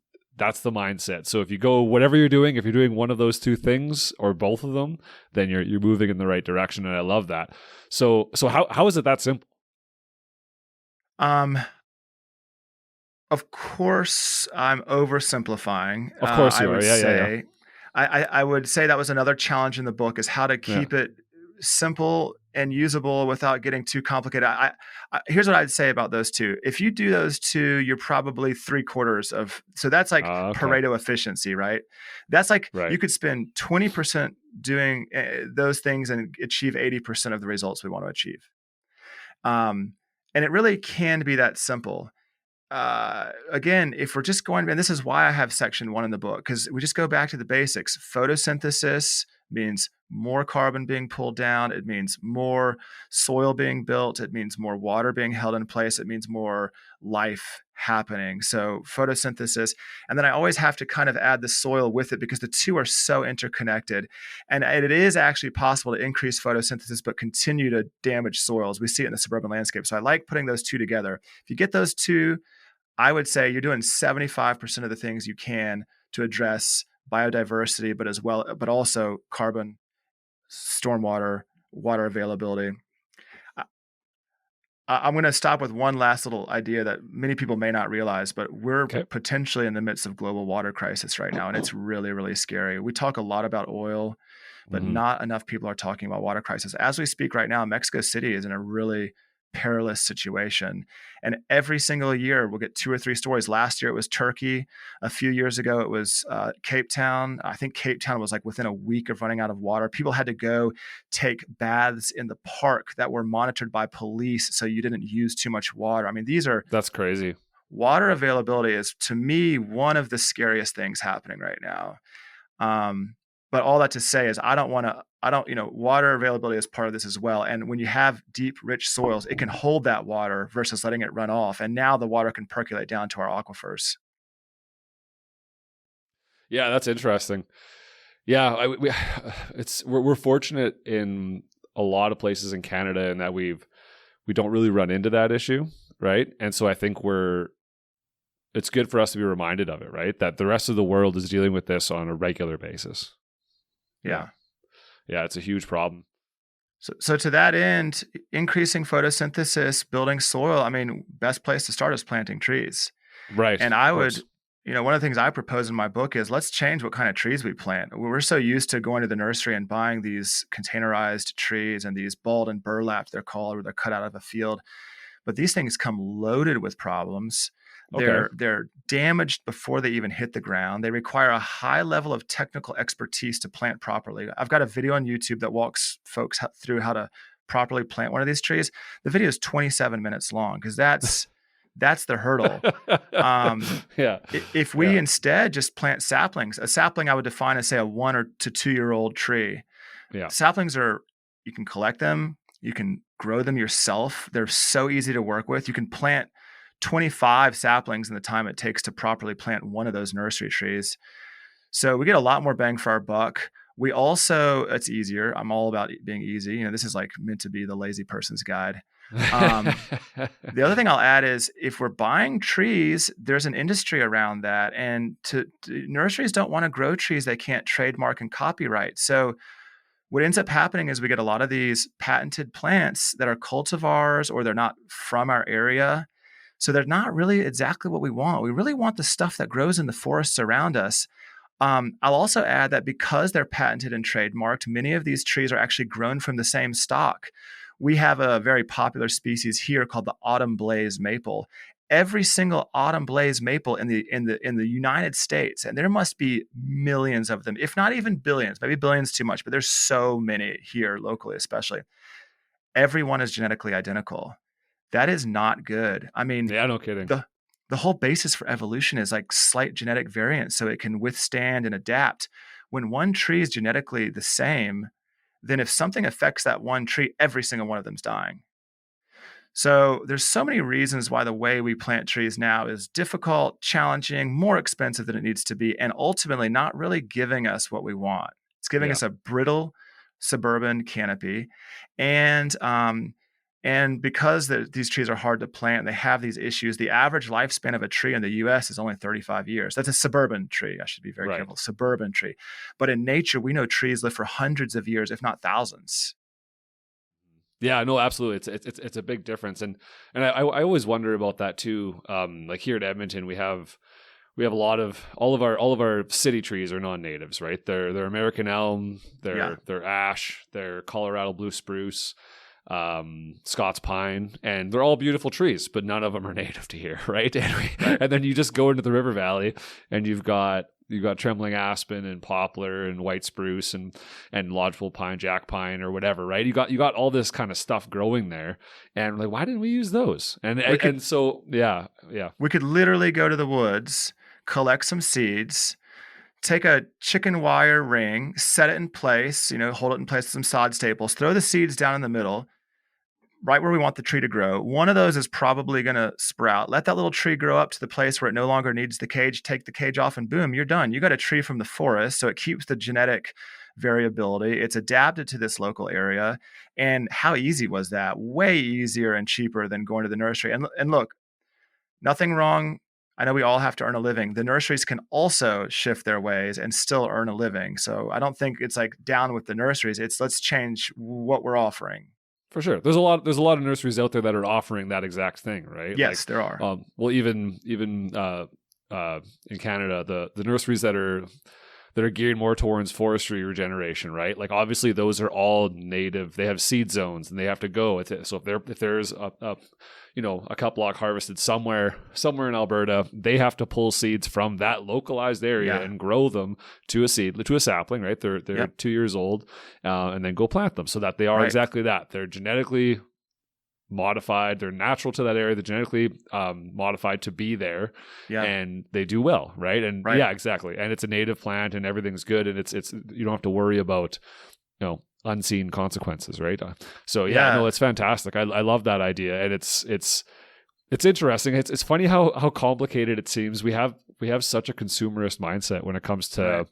the mindset. So if you go whatever you're doing, if you're doing one of those two things or both of them, then you're moving in the right direction. And I love that. So how is it that simple? Um, of course, I'm oversimplifying. Of course I you are. would Yeah. say, I would say that was another challenge in the book, is how to Yeah. keep it simple and usable without getting too complicated. Here's what I'd say about those two. If you do those two, you're probably three-quarters of. So that's like Okay. Pareto efficiency, right? That's like Right. you could spend 20% doing those things and achieve 80% of the results we want to achieve. And it really can be that simple. Again, if we're just going, and this is why I have section 1 in the book, because we just go back to the basics. Photosynthesis means more carbon being pulled down. It means more soil being built. It means more water being held in place. It means more life happening. So photosynthesis. And then I always have to kind of add the soil with it, because the two are so interconnected. And it is actually possible to increase photosynthesis but continue to damage soils. We see it in the suburban landscape. So I like putting those two together. If you get those two, I would say you're doing 75% of the things you can to address biodiversity, but also carbon, stormwater, water availability. I'm going to stop with one last little idea that many people may not realize, but we're Okay. potentially in the midst of global water crisis right now, and it's really, really scary. We talk a lot about oil, but Hmm. not enough people are talking about water crisis. As we speak right now, Mexico City is in a really perilous situation. And every single year, we'll get 2 or 3 stories. Last year, it was Turkey. A few years ago, it was Cape Town. I think Cape Town was like within a week of running out of water. People had to go take baths in the park that were monitored by police so you didn't use too much water. I mean, these are That's crazy. water availability is, to me, one of the scariest things happening right now. But all that to say is water availability is part of this as well. And when you have deep, rich soils, it can hold that water versus letting it run off. And now the water can percolate down to our aquifers. Yeah, that's interesting. Yeah, we're fortunate in a lot of places in Canada in that we don't really run into that issue, right? And so I think it's good for us to be reminded of it, right? That the rest of the world is dealing with this on a regular basis. Yeah. Yeah, it's a huge problem. So to that end, increasing photosynthesis, building soil, I mean, best place to start is planting trees. Right. And Of I course. would, one of the things I propose in my book is let's change what kind of trees we plant. We're so used to going to the nursery and buying these containerized trees and these balled and burlapped, they're called, or they're cut out of a field. But these things come loaded with problems. Okay. They're damaged before they even hit the ground. They require a high level of technical expertise to plant properly. I've got a video on YouTube that walks folks through how to properly plant one of these trees. The video is 27 minutes long, because that's the hurdle. Yeah. If we Yeah. instead just plant saplings, a sapling I would define as, say, a 1 or to 2-year-old tree. Yeah. Saplings you can collect them, you can grow them yourself. They're so easy to work with. You can plant 25 saplings in the time it takes to properly plant one of those nursery trees. So we get a lot more bang for our buck. We also, it's easier. I'm all about it being easy. This is like meant to be the lazy person's guide. Um, the other thing I'll add is if we're buying trees, there's an industry around that. And nurseries don't want to grow trees they can't trademark and copyright. So what ends up happening is we get a lot of these patented plants that are cultivars or they're not from our area. So they're not really exactly what we want. We really want the stuff that grows in the forests around us. I'll also add that because they're patented and trademarked, many of these trees are actually grown from the same stock. We have a very popular species here called the autumn blaze maple. Every single autumn blaze maple in the United States, and there must be millions of them, if not even billions, maybe billions too much, but there's so many here locally, especially. Everyone is genetically identical. That is not good. I mean, Yeah, no kidding. the whole basis for evolution is like slight genetic variance so it can withstand and adapt. When one tree is genetically the same, then if something affects that one tree, every single one of them's dying. So there's so many reasons why the way we plant trees now is difficult, challenging, more expensive than it needs to be, and ultimately not really giving us what we want. It's giving Yeah. us a brittle suburban canopy, and because these trees are hard to plant, they have these issues. The average lifespan of a tree in the U.S. is only 35 years. That's a suburban tree. I should be very careful. Suburban tree, but in nature, we know trees live for hundreds of years, if not thousands. Yeah, no, absolutely. It's a big difference, and I always wonder about that too. Like here at Edmonton, we have a lot of all of our city trees are non-natives, right? They're American elm, they're ash, they're Colorado blue spruce, Scots pine, and they're all beautiful trees, but none of them are native to here, right? And then you just go into the river valley, and you've got trembling aspen and poplar and white spruce and lodgepole pine, jack pine, or whatever, right? You got all this kind of stuff growing there, and like, why didn't we use those? And so yeah, we could literally go to the woods, collect some seeds, take a chicken wire ring, set it in place, hold it in place with some sod staples, throw the seeds down in the middle, right where we want the tree to grow. One of those is probably going to sprout. Let that little tree grow up to the place where it no longer needs the cage, take the cage off, and boom, you're done. You got a tree from the forest, so it keeps the genetic variability. It's adapted to this local area. And how easy was that? Way easier and cheaper than going to the nursery. And look, nothing wrong. I know we all have to earn a living. The nurseries can also shift their ways and still earn a living. So I don't think it's like down with the nurseries. It's let's change what we're offering. For sure. There's a lot of nurseries out there that are offering that exact thing, right? Yes, there are. Well, even in Canada, the nurseries that are geared more towards forestry regeneration, right? Like obviously those are all native. They have seed zones and they have to go. So if there's a cup block harvested somewhere in Alberta, they have to pull seeds from that localized area and grow them to a sapling, right? They're 2 years old, and then go plant them so that they are exactly that. They're genetically modified. They're natural to that area. They're genetically modified to be there, and they do well, right? And yeah, exactly. And it's a native plant, and everything's good, and it's you don't have to worry about unseen consequences, right? So no, it's fantastic. I love that idea, and it's interesting. It's funny how complicated it seems. We have such a consumerist mindset when it comes to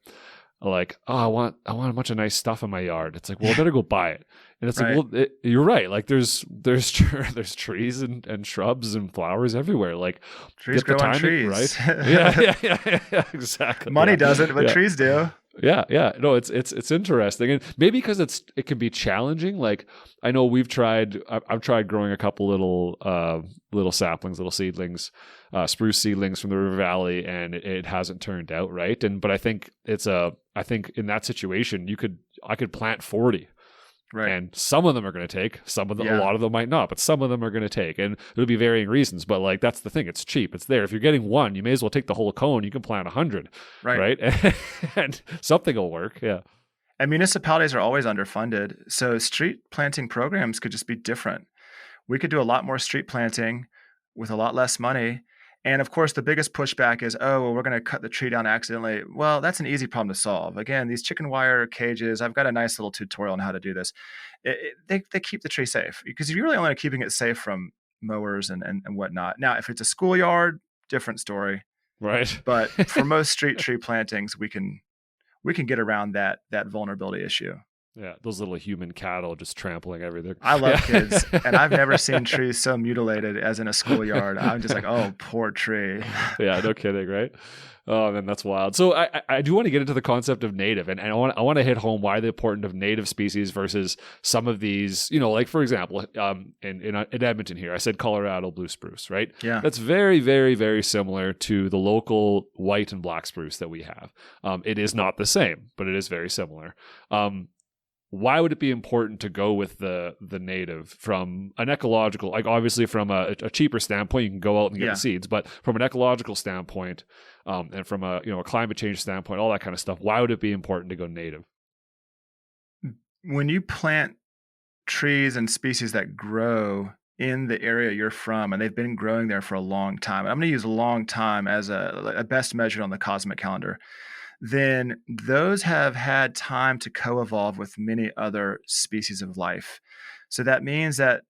like, oh, I want a bunch of nice stuff in my yard. It's like, well, I better go buy it. And it's like, well, you're right. Like there's trees and shrubs and flowers everywhere. Like trees grow on trees, right? Yeah, exactly. Money doesn't, but trees do. Yeah. No, it's interesting, and maybe because it can be challenging. Like I know I've tried growing a couple little saplings, little seedlings, spruce seedlings from the river valley, and it hasn't turned out right. But I think in that situation I could plant 40. Right. And some of them are going to take, some of them, a lot of them might not, but some of them are going to take, and it'll be varying reasons. But like, that's the thing. It's cheap. It's there. If you're getting one, you may as well take the whole cone. You can plant 100, right? And something will work. Yeah. And municipalities are always underfunded. So street planting programs could just be different. We could do a lot more street planting with a lot less money. And of course, the biggest pushback is, oh, well, we're going to cut the tree down accidentally. Well, that's an easy problem to solve. Again, these chicken wire cages, I've got a nice little tutorial on how to do this. They keep the tree safe because you're really only keeping it safe from mowers and whatnot. Now, if it's a schoolyard, different story. Right. But for most street tree plantings, we can get around that vulnerability issue. Yeah, those little human cattle just trampling everything. I love Yeah. kids, and I've never seen trees so mutilated as in a schoolyard. I'm just like, oh, poor tree. Yeah, no kidding, right? Oh man, that's wild. So I do want to get into the concept of native, and I want to hit home why the importance of native species versus some of these, like for example, in Edmonton here, I said Colorado blue spruce, right? Yeah. That's very, very, very similar to the local white and black spruce that we have. It is not the same, but it is very similar. Why would it be important to go with the native from an ecological, like obviously from a cheaper standpoint, you can go out and get the seeds, but from an ecological standpoint, and from a climate change standpoint, all that kind of stuff, why would it be important to go native? When you plant trees and species that grow in the area you're from, and they've been growing there for a long time, I'm going to use a long time as a best measure on the cosmic calendar, then those have had time to co-evolve with many other species of life. So that means that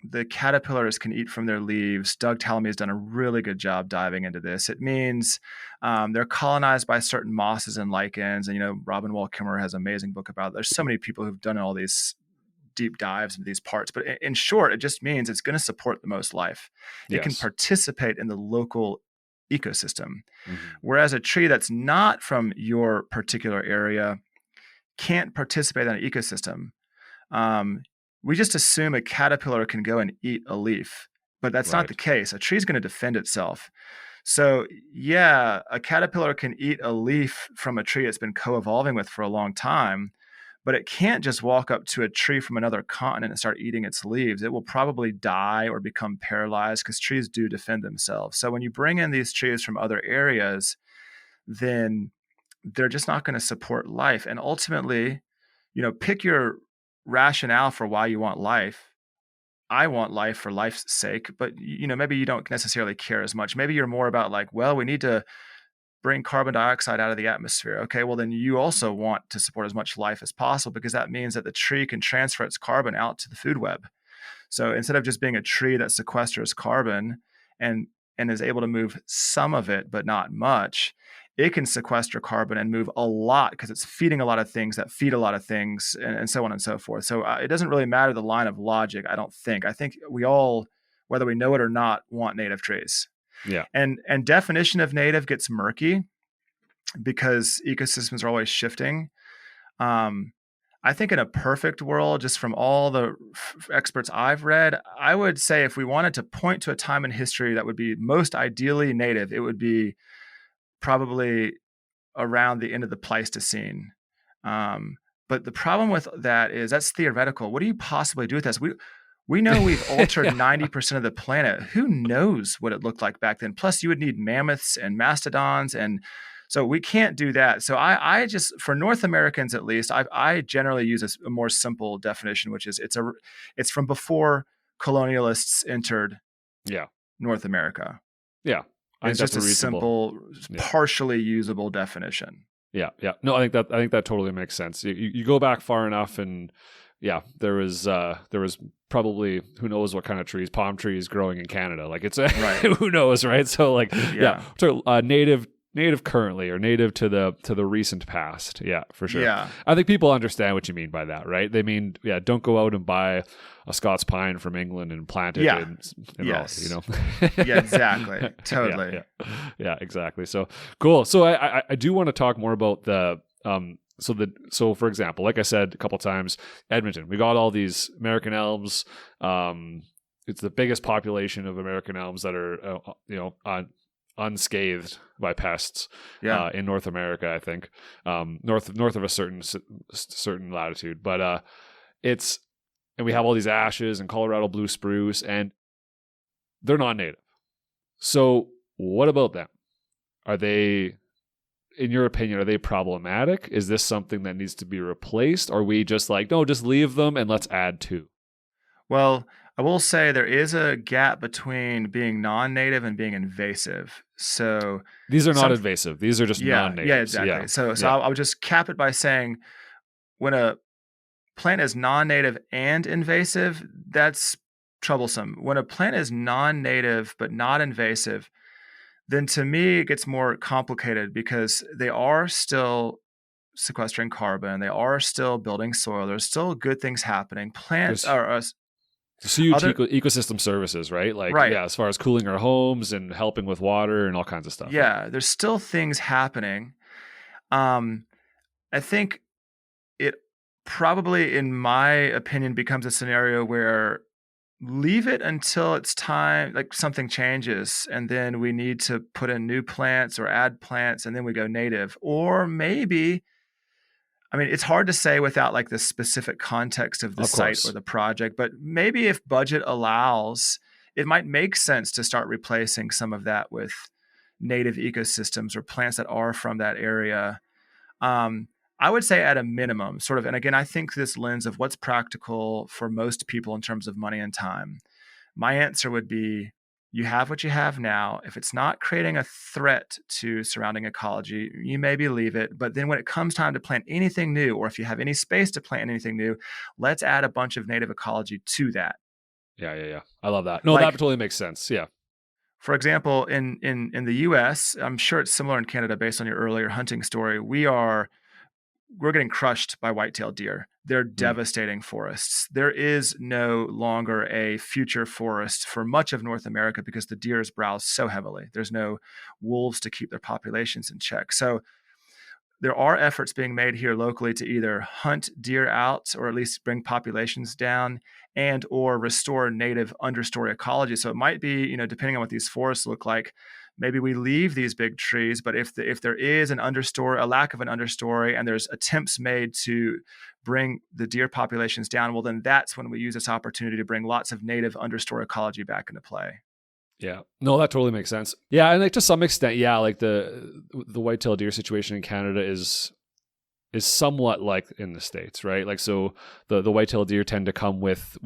the caterpillars can eat from their leaves. Doug Tallamy has done a really good job diving into this. It means they're colonized by certain mosses and lichens. And, Robin Wall Kimmerer has an amazing book about it. There's so many people who've done all these deep dives into these parts. But in short, it just means it's going to support the most life. It can participate in the local ecosystem. Mm-hmm. Whereas a tree that's not from your particular area can't participate in an ecosystem. We just assume a caterpillar can go and eat a leaf, but that's not the case. A tree is going to defend itself. So yeah, a caterpillar can eat a leaf from a tree it's been co-evolving with for a long time, but it can't just walk up to a tree from another continent and start eating its leaves. It will probably die or become paralyzed because trees do defend themselves. So when you bring in these trees from other areas, then they're just not going to support life. And ultimately, pick your rationale for why you want life. I want life for life's sake, but maybe you don't necessarily care as much. Maybe you're more about like, well, we need to bring carbon dioxide out of the atmosphere. Okay, well then you also want to support as much life as possible because that means that the tree can transfer its carbon out to the food web. So instead of just being a tree that sequesters carbon and is able to move some of it, but not much, it can sequester carbon and move a lot because it's feeding a lot of things that feed a lot of things and so on and so forth. So it doesn't really matter the line of logic, I don't think. I think we all, whether we know it or not, want native trees. Yeah. And definition of native gets murky because ecosystems are always shifting. I think in a perfect world, just from all the experts I've read, I would say if we wanted to point to a time in history that would be most ideally native, it would be probably around the end of the Pleistocene. But the problem with that is that's theoretical. What do you possibly do with this? We know we've altered 90% of the planet. Who knows what it looked like back then? Plus, you would need mammoths and mastodons. And so we can't do that. So I just, for North Americans at least, I generally use a more simple definition, which is it's from before colonialists entered North America. Yeah. It's just a simple, partially usable definition. Yeah. No, I think that totally makes sense. You go back far enough and there was probably who knows what kind of trees, palm trees growing in Canada. Like it's who knows, right? So like so native currently or native to the recent past. Yeah, for sure. Yeah. I think people understand what you mean by that, right? They mean don't go out and buy a Scots pine from England and plant it in yes. all, Yeah, exactly. Totally. Yeah, exactly. So cool. So I do want to talk more about the So for example, like I said a couple of times, Edmonton, we got all these American elms. It's the biggest population of American elms that are, unscathed by pests in North America, I think, north of a certain latitude. But and we have all these ashes and Colorado blue spruce, and they're not native. So what about them? Are they, in your opinion, are they problematic? Is this something that needs to be replaced? Or are we just like, no, just leave them and let's add to? Well, I will say there is a gap between being non-native and being invasive. So these are not invasive. These are just non-native. Yeah, exactly. So I would just cap it by saying when a plant is non-native and invasive, that's troublesome. When a plant is non-native but not invasive, then to me it gets more complicated because they are still sequestering carbon. They are still building soil. There's still good things happening. Plants There's are huge other ecosystem services, right? Like, right. yeah, as far as cooling our homes and helping with water and all kinds of stuff. Yeah, there's still things happening. Um, I think it probably, in my opinion, becomes a scenario where leave it until it's time, like something changes, and then we need to put in new plants or add plants, and then we go native. Or maybe, I mean, it's hard to say without like the specific context of the Of site or course. the project, but maybe if budget allows, it might make sense to start replacing some of that with native ecosystems or plants that are from that area. Um, I would say at a minimum, sort of, and again, I think this lens of what's practical for most people in terms of money and time. My answer would be you have what you have now. If it's not creating a threat to surrounding ecology, you maybe leave it. But then when it comes time to plant anything new, or if you have any space to plant anything new, let's add a bunch of native ecology to that. Yeah. I love that. No, that Like, totally makes sense. Yeah. for example, in the US, I'm sure it's similar in Canada based on your earlier hunting story. We're getting crushed by white-tailed deer. They're Mm. devastating forests. There is no longer a future forest for much of North America because the deers browse so heavily. There's no wolves to keep their populations in check. So there are efforts being made here locally to either hunt deer out or at least bring populations down and or restore native understory ecology. So it might be, depending on what these forests look like, maybe we leave these big trees, but if there is an understory, a lack of an understory, and there's attempts made to bring the deer populations down, well, then that's when we use this opportunity to bring lots of native understory ecology back into play. Yeah. No, that totally makes sense. Yeah, and like to some extent, yeah, like the white-tailed deer situation in Canada is somewhat like in the States, right? Like, so the white-tailed deer tend to come with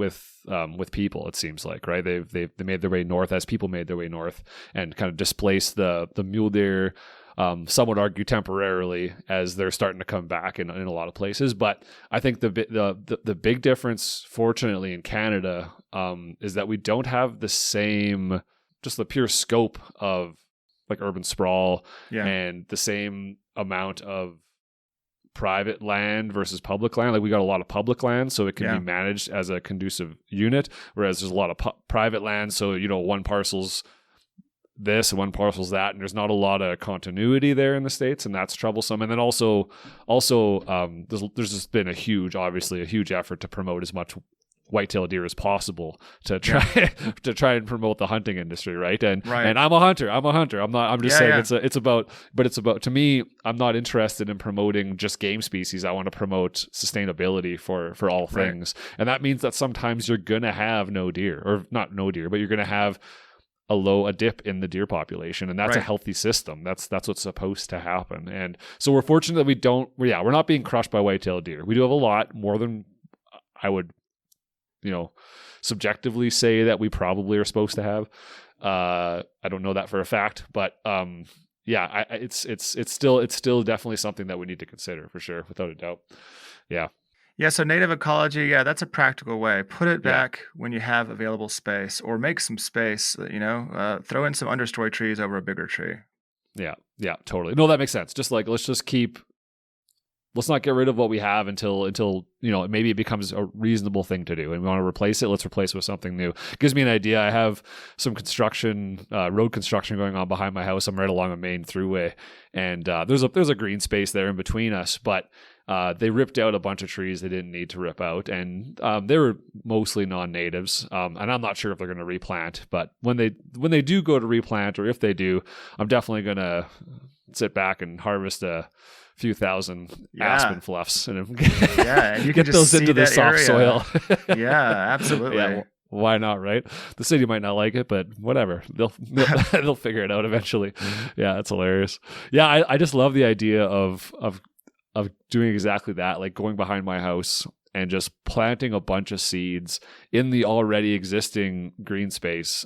people, it seems like, right? They made their way north as people made their way north and kind of displaced the mule deer. Some would argue temporarily as they're starting to come back in a lot of places. But I think the big difference, fortunately, in Canada is that we don't have the same, just the pure scope of like urban sprawl and the same amount of private land versus public land. Like, we got a lot of public land, so it can be managed as a conducive unit, whereas there's a lot of private land. So, one parcel's this and one parcel's that, and there's not a lot of continuity there in the States, and that's troublesome. And then also there's just been a huge effort to promote as much white-tailed deer as possible to try and promote the hunting industry, right? And I'm a hunter. I'm just saying it's about to me, I'm not interested in promoting just game species. I want to promote sustainability for all things. And that means that sometimes you're going to have no deer, or not no deer, but you're going to have a dip in the deer population, and that's a healthy system. That's what's supposed to happen. And so we're fortunate that we're not being crushed by white-tailed deer. We do have a lot more than I would subjectively say that we probably are supposed to have. I don't know that for a fact, but it's still definitely something that we need to consider for sure, without a doubt. Yeah, so native ecology, that's a practical way. Put it back when you have available space, or make some space, throw in some understory trees over a bigger tree. Yeah, totally. No, that makes sense. Just like, let's not get rid of what we have until maybe it becomes a reasonable thing to do, and we want to replace it. Let's replace it with something new. It gives me an idea. I have some road construction going on behind my house. I'm right along a main throughway, and there's a green space there in between us, but they ripped out a bunch of trees they didn't need to rip out, and they were mostly non-natives. And I'm not sure if they're going to replant, but when they do go to replant, or if they do, I'm definitely going to sit back and harvest a few thousand aspen fluffs and and you get can those into the soft soil. Absolutely. Why not, right? The city might not like it, but whatever. They'll figure it out eventually. Yeah, that's hilarious. Yeah, I just love the idea of doing exactly that, like going behind my house and just planting a bunch of seeds in the already existing green space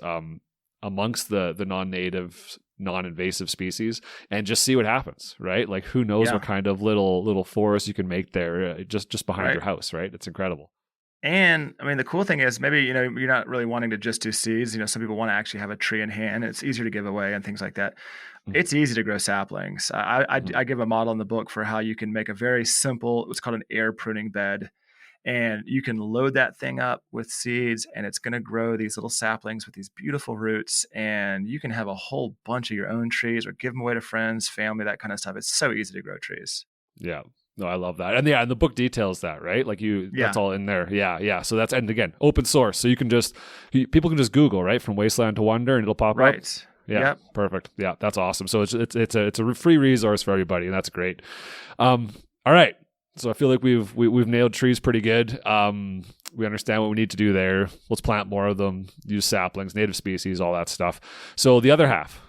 amongst the non-native, non-invasive species, and just see what happens, right? Like, who knows what kind of little forest you can make there just behind your house, right? It's incredible. And I mean, the cool thing is maybe, you're not really wanting to just do seeds. Some people want to actually have a tree in hand. It's easier to give away and things like that. It's easy to grow saplings. Mhm. I give a model in the book for how you can make a very simple, what's called an air pruning bed. And you can load that thing up with seeds and it's going to grow these little saplings with these beautiful roots. And you can have a whole bunch of your own trees or give them away to friends, family, that kind of stuff. It's so easy to grow trees. Yeah. No, I love that. And yeah, and the book details that, right? Like that's Yeah. all in there. Yeah. Yeah. So that's, and again, open source. So people can just Google, right? From wasteland to wonder and it'll pop up. Right. Yeah. Yep. Perfect. Yeah. That's awesome. So it's a free resource for everybody. And that's great. All right. So I feel like we've nailed trees pretty good. We understand what we need to do there. Let's plant more of them, use saplings, native species, all that stuff. So the other half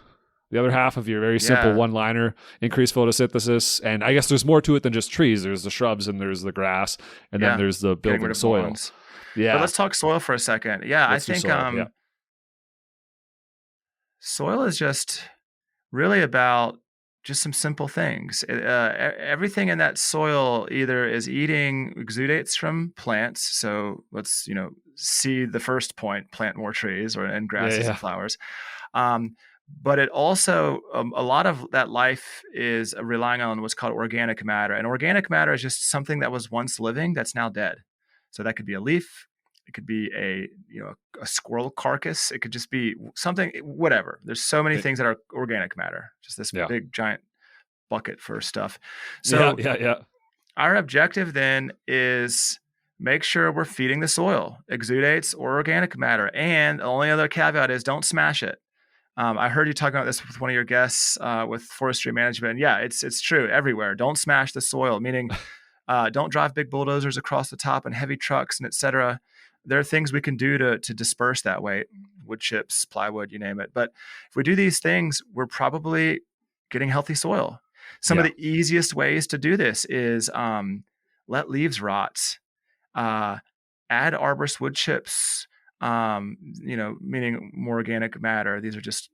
of your very simple Yeah. one-liner, increase photosynthesis. And I guess there's more to it than just trees. There's the shrubs and there's the grass, and then there's the Getting rid building of soil. bonds. Yeah. But let's talk soil for a second. Yeah, I Let's do think soil. Yeah. soil is just really about just some simple things. Everything in that soil either is eating exudates from plants. So let's, see the first point, plant more trees and grasses Yeah. and flowers. Um, but it also, a lot of that life is relying on what's called organic matter. And organic matter is just something that was once living that's now dead. So that could be a leaf. It could be a squirrel carcass. It could just be something, whatever. There's so many Yeah. things that are organic matter, just this Yeah. big giant bucket for stuff. Yeah. So Yeah. our objective then is make sure we're feeding the soil, exudates or organic matter. And the only other caveat is don't smash it. I heard you talking about this with one of your guests with forestry management. And yeah, it's true everywhere. Don't smash the soil, meaning don't drive big bulldozers across the top and heavy trucks and et cetera. There are things we can do to disperse that weight, wood chips, plywood, you name it. But if we do these things, we're probably getting healthy soil. Some of Yeah. the easiest ways to do this is let leaves rot, uh, add arborist wood chips, meaning more organic matter. These are just,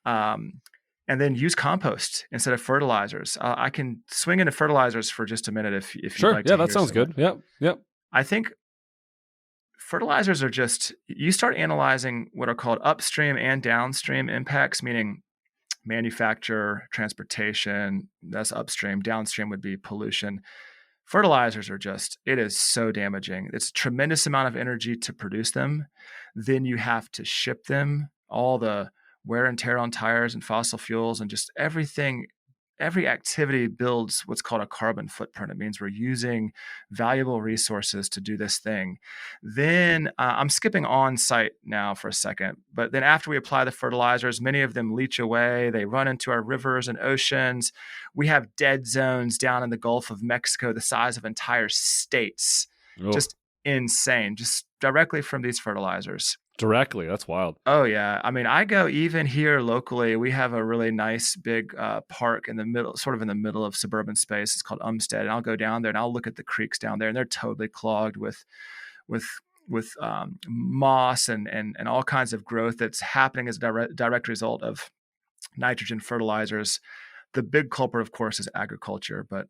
and then use compost instead of fertilizers. I can swing into fertilizers for just a minute if you'd Sure. like Yeah. to That hear sounds some of good. it. Yeah. Yeah. I think fertilizers are just, you start analyzing what are called upstream and downstream impacts, meaning manufacture, transportation, that's upstream. Downstream would be pollution. Fertilizers are just, it is so damaging. It's a tremendous amount of energy to produce them. Then you have to ship them, all the wear and tear on tires and fossil fuels and just everything. Every activity builds what's called a carbon footprint. It means we're using valuable resources to do this thing. Then I'm skipping on site now for a second, but then after we apply the fertilizers, many of them leach away. They run into our rivers and oceans. We have dead zones down in the Gulf of Mexico, the size of entire states. Oh, Just insane, just directly from these fertilizers. directly. That's wild. Oh yeah. I mean, I go even here locally. We have a really nice big park in the middle, sort of in the middle of suburban space. It's called Umstead, and I'll go down there and I'll look at the creeks down there, and they're totally clogged with moss and all kinds of growth that's happening as a direct result of nitrogen fertilizers. The big culprit, of course, is agriculture, but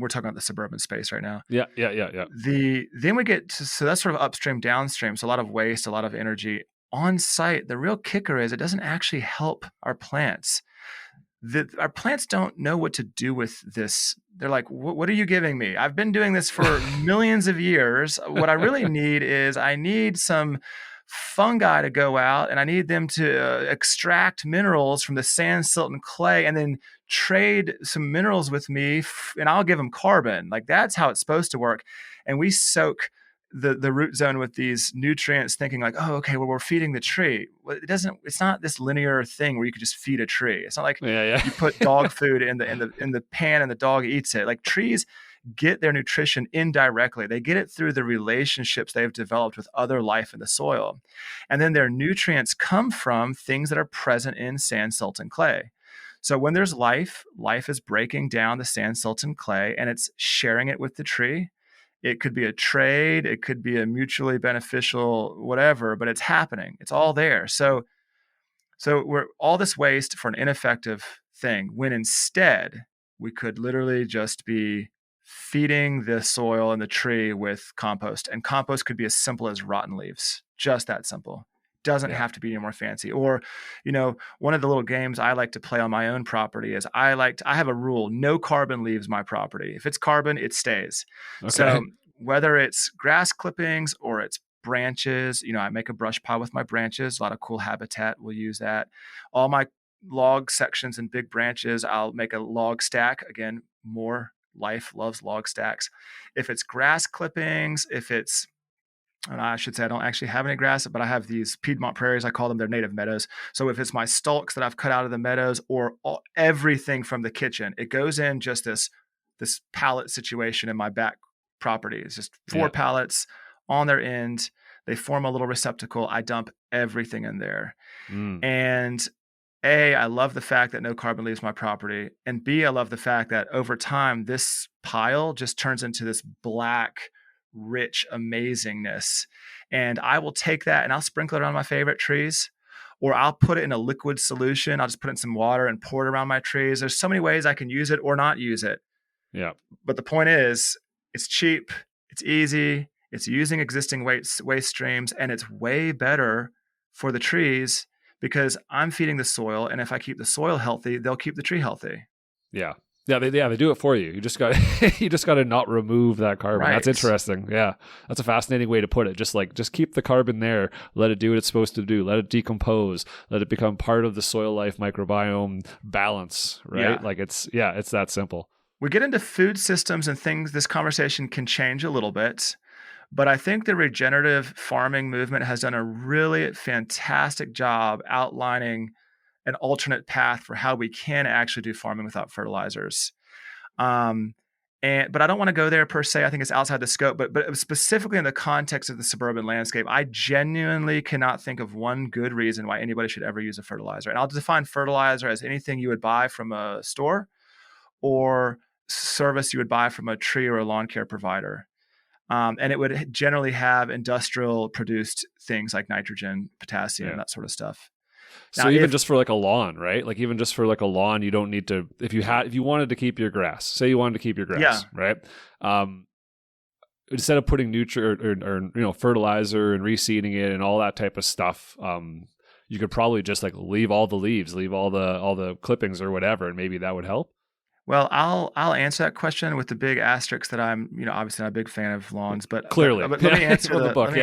we're talking about the suburban space right now. Yeah. Yeah. Yeah. Yeah. Then we get to, so that's sort of upstream, downstream. So a lot of waste, a lot of energy on site. The real kicker is it doesn't actually help our plants. Our plants don't know what to do with this. They're like, what are you giving me? I've been doing this for millions of years. What I really need is I need some fungi to go out and I need them to extract minerals from the sand, silt, and clay and then trade some minerals with me and I'll give them carbon. Like that's how it's supposed to work. And we soak the root zone with these nutrients thinking like, oh, okay, well, we're feeding the tree. Well, it's not this linear thing where you could just feed a tree. It's not like Yeah. Yeah. you put dog food in the pan and the dog eats it. Like trees get their nutrition indirectly. They get it through the relationships they've developed with other life in the soil. And then their nutrients come from things that are present in sand, silt, and clay. So when there's life is breaking down the sand, silt, and clay, and it's sharing it with the tree. It could be a trade, it could be a mutually beneficial whatever, but it's happening. It's all there. So we're all this waste for an ineffective thing when instead we could literally just be feeding the soil and the tree with compost. And compost could be as simple as rotten leaves, just that simple. Doesn't Yeah. have to be any more fancy. Or, one of the little games I like to play on my own property is I have a rule: no carbon leaves my property. If it's carbon, it stays. So Okay. whether it's grass clippings or it's branches, I make a brush pile with my branches. A lot of cool habitat will use that. All my log sections and big branches, I'll make a log stack. Again, more life loves log stacks. If it's grass clippings, and I should say I don't actually have any grass, but I have these Piedmont prairies. I call them their native meadows. So if it's my stalks that I've cut out of the meadows, or everything from the kitchen, it goes in just this pallet situation in my back property. It's just 4 Yeah. pallets on their end. They form a little receptacle. I dump everything in there. Mm. And A, I love the fact that no carbon leaves my property. And B, I love the fact that over time, this pile just turns into this black, rich amazingness. And I will take that and I'll sprinkle it on my favorite trees, or I'll put it in a liquid solution. I'll just put it in some water and pour it around my trees. There's so many ways I can use it or not use it. Yeah. But the point is, it's cheap, it's easy, it's using existing waste streams, and it's way better for the trees because I'm feeding the soil. And if I keep the soil healthy, they'll keep the tree healthy. Yeah. Yeah, they do it for you. You just got you just got to not remove that carbon. Right. That's interesting. Yeah, that's a fascinating way to put it. Just keep the carbon there. Let it do what it's supposed to do. Let it decompose. Let it become part of the soil life microbiome balance. Right? Yeah. It's that simple. We get into food systems and things. This conversation can change a little bit, but I think the regenerative farming movement has done a really fantastic job outlining an alternate path for how we can actually do farming without fertilizers. But I don't want to go there per se. I think it's outside the scope, but specifically in the context of the suburban landscape, I genuinely cannot think of one good reason why anybody should ever use a fertilizer. And I'll define fertilizer as anything you would buy from a store or service you would buy from a tree or a lawn care provider. And it would generally have industrial produced things like nitrogen, potassium, that sort of stuff. So Now, even just for like a lawn, right? Like even just for like a lawn, you don't need to, if you wanted to keep your grass, say you wanted to keep your grass, right? Instead of putting or fertilizer and reseeding it and all that type of stuff, you could probably just like leave all the leaves, leave all the clippings or whatever, and maybe that would help. Well, I'll answer that question with the big asterisk that I'm, obviously not a big fan of lawns, but clearly, but let me answer from the book.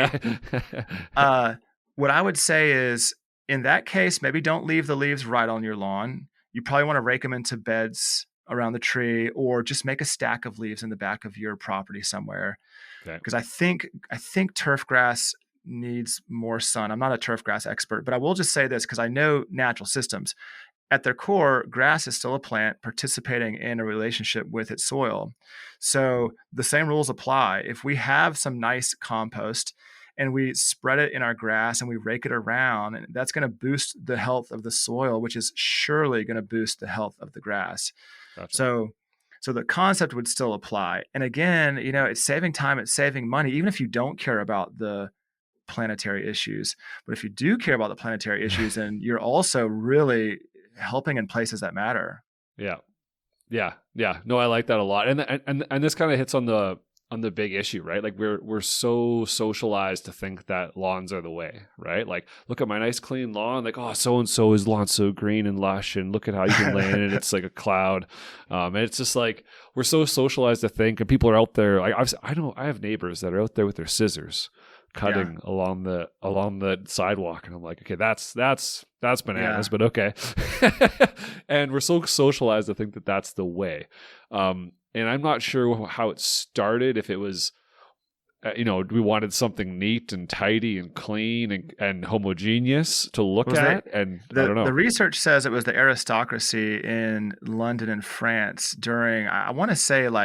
What I would say is, in that case, maybe don't leave the leaves right on your lawn. You probably want to rake them into beds around the tree, or just make a stack of leaves in the back of your property somewhere. Because I think turf grass needs more sun. I'm not a turf grass expert, but I will just say this because I know natural systems. At their core, grass is still a plant participating in a relationship with its soil. So the same rules apply. If we have some nice compost and we spread it in our grass and we rake it around, and that's going to boost the health of the soil, which is surely going to boost the health of the grass. Gotcha. So the concept would still apply. And again, it's saving time, it's saving money, even if you don't care about the planetary issues. But if you do care about the planetary issues, then you're also really helping in places that matter. Yeah. No, I like that a lot. And this kind of hits on the big issue, right? Like we're so socialized to think that lawns are the way, right? Like, look at my nice clean lawn. Like, oh, so and so his lawn's so green and lush, and look at how you can lay in it. It's like a cloud. And it's just like we're so socialized to think, and people are out there. Like I have neighbors that are out there with their scissors cutting along the sidewalk, and I'm like, okay, that's bananas, but okay. And we're so socialized to think that that's the way. And I'm not sure how it started, if it was, we wanted something neat and tidy and clean and homogeneous to look at. And I don't know. The research says it was the aristocracy in London and France during, I want to say the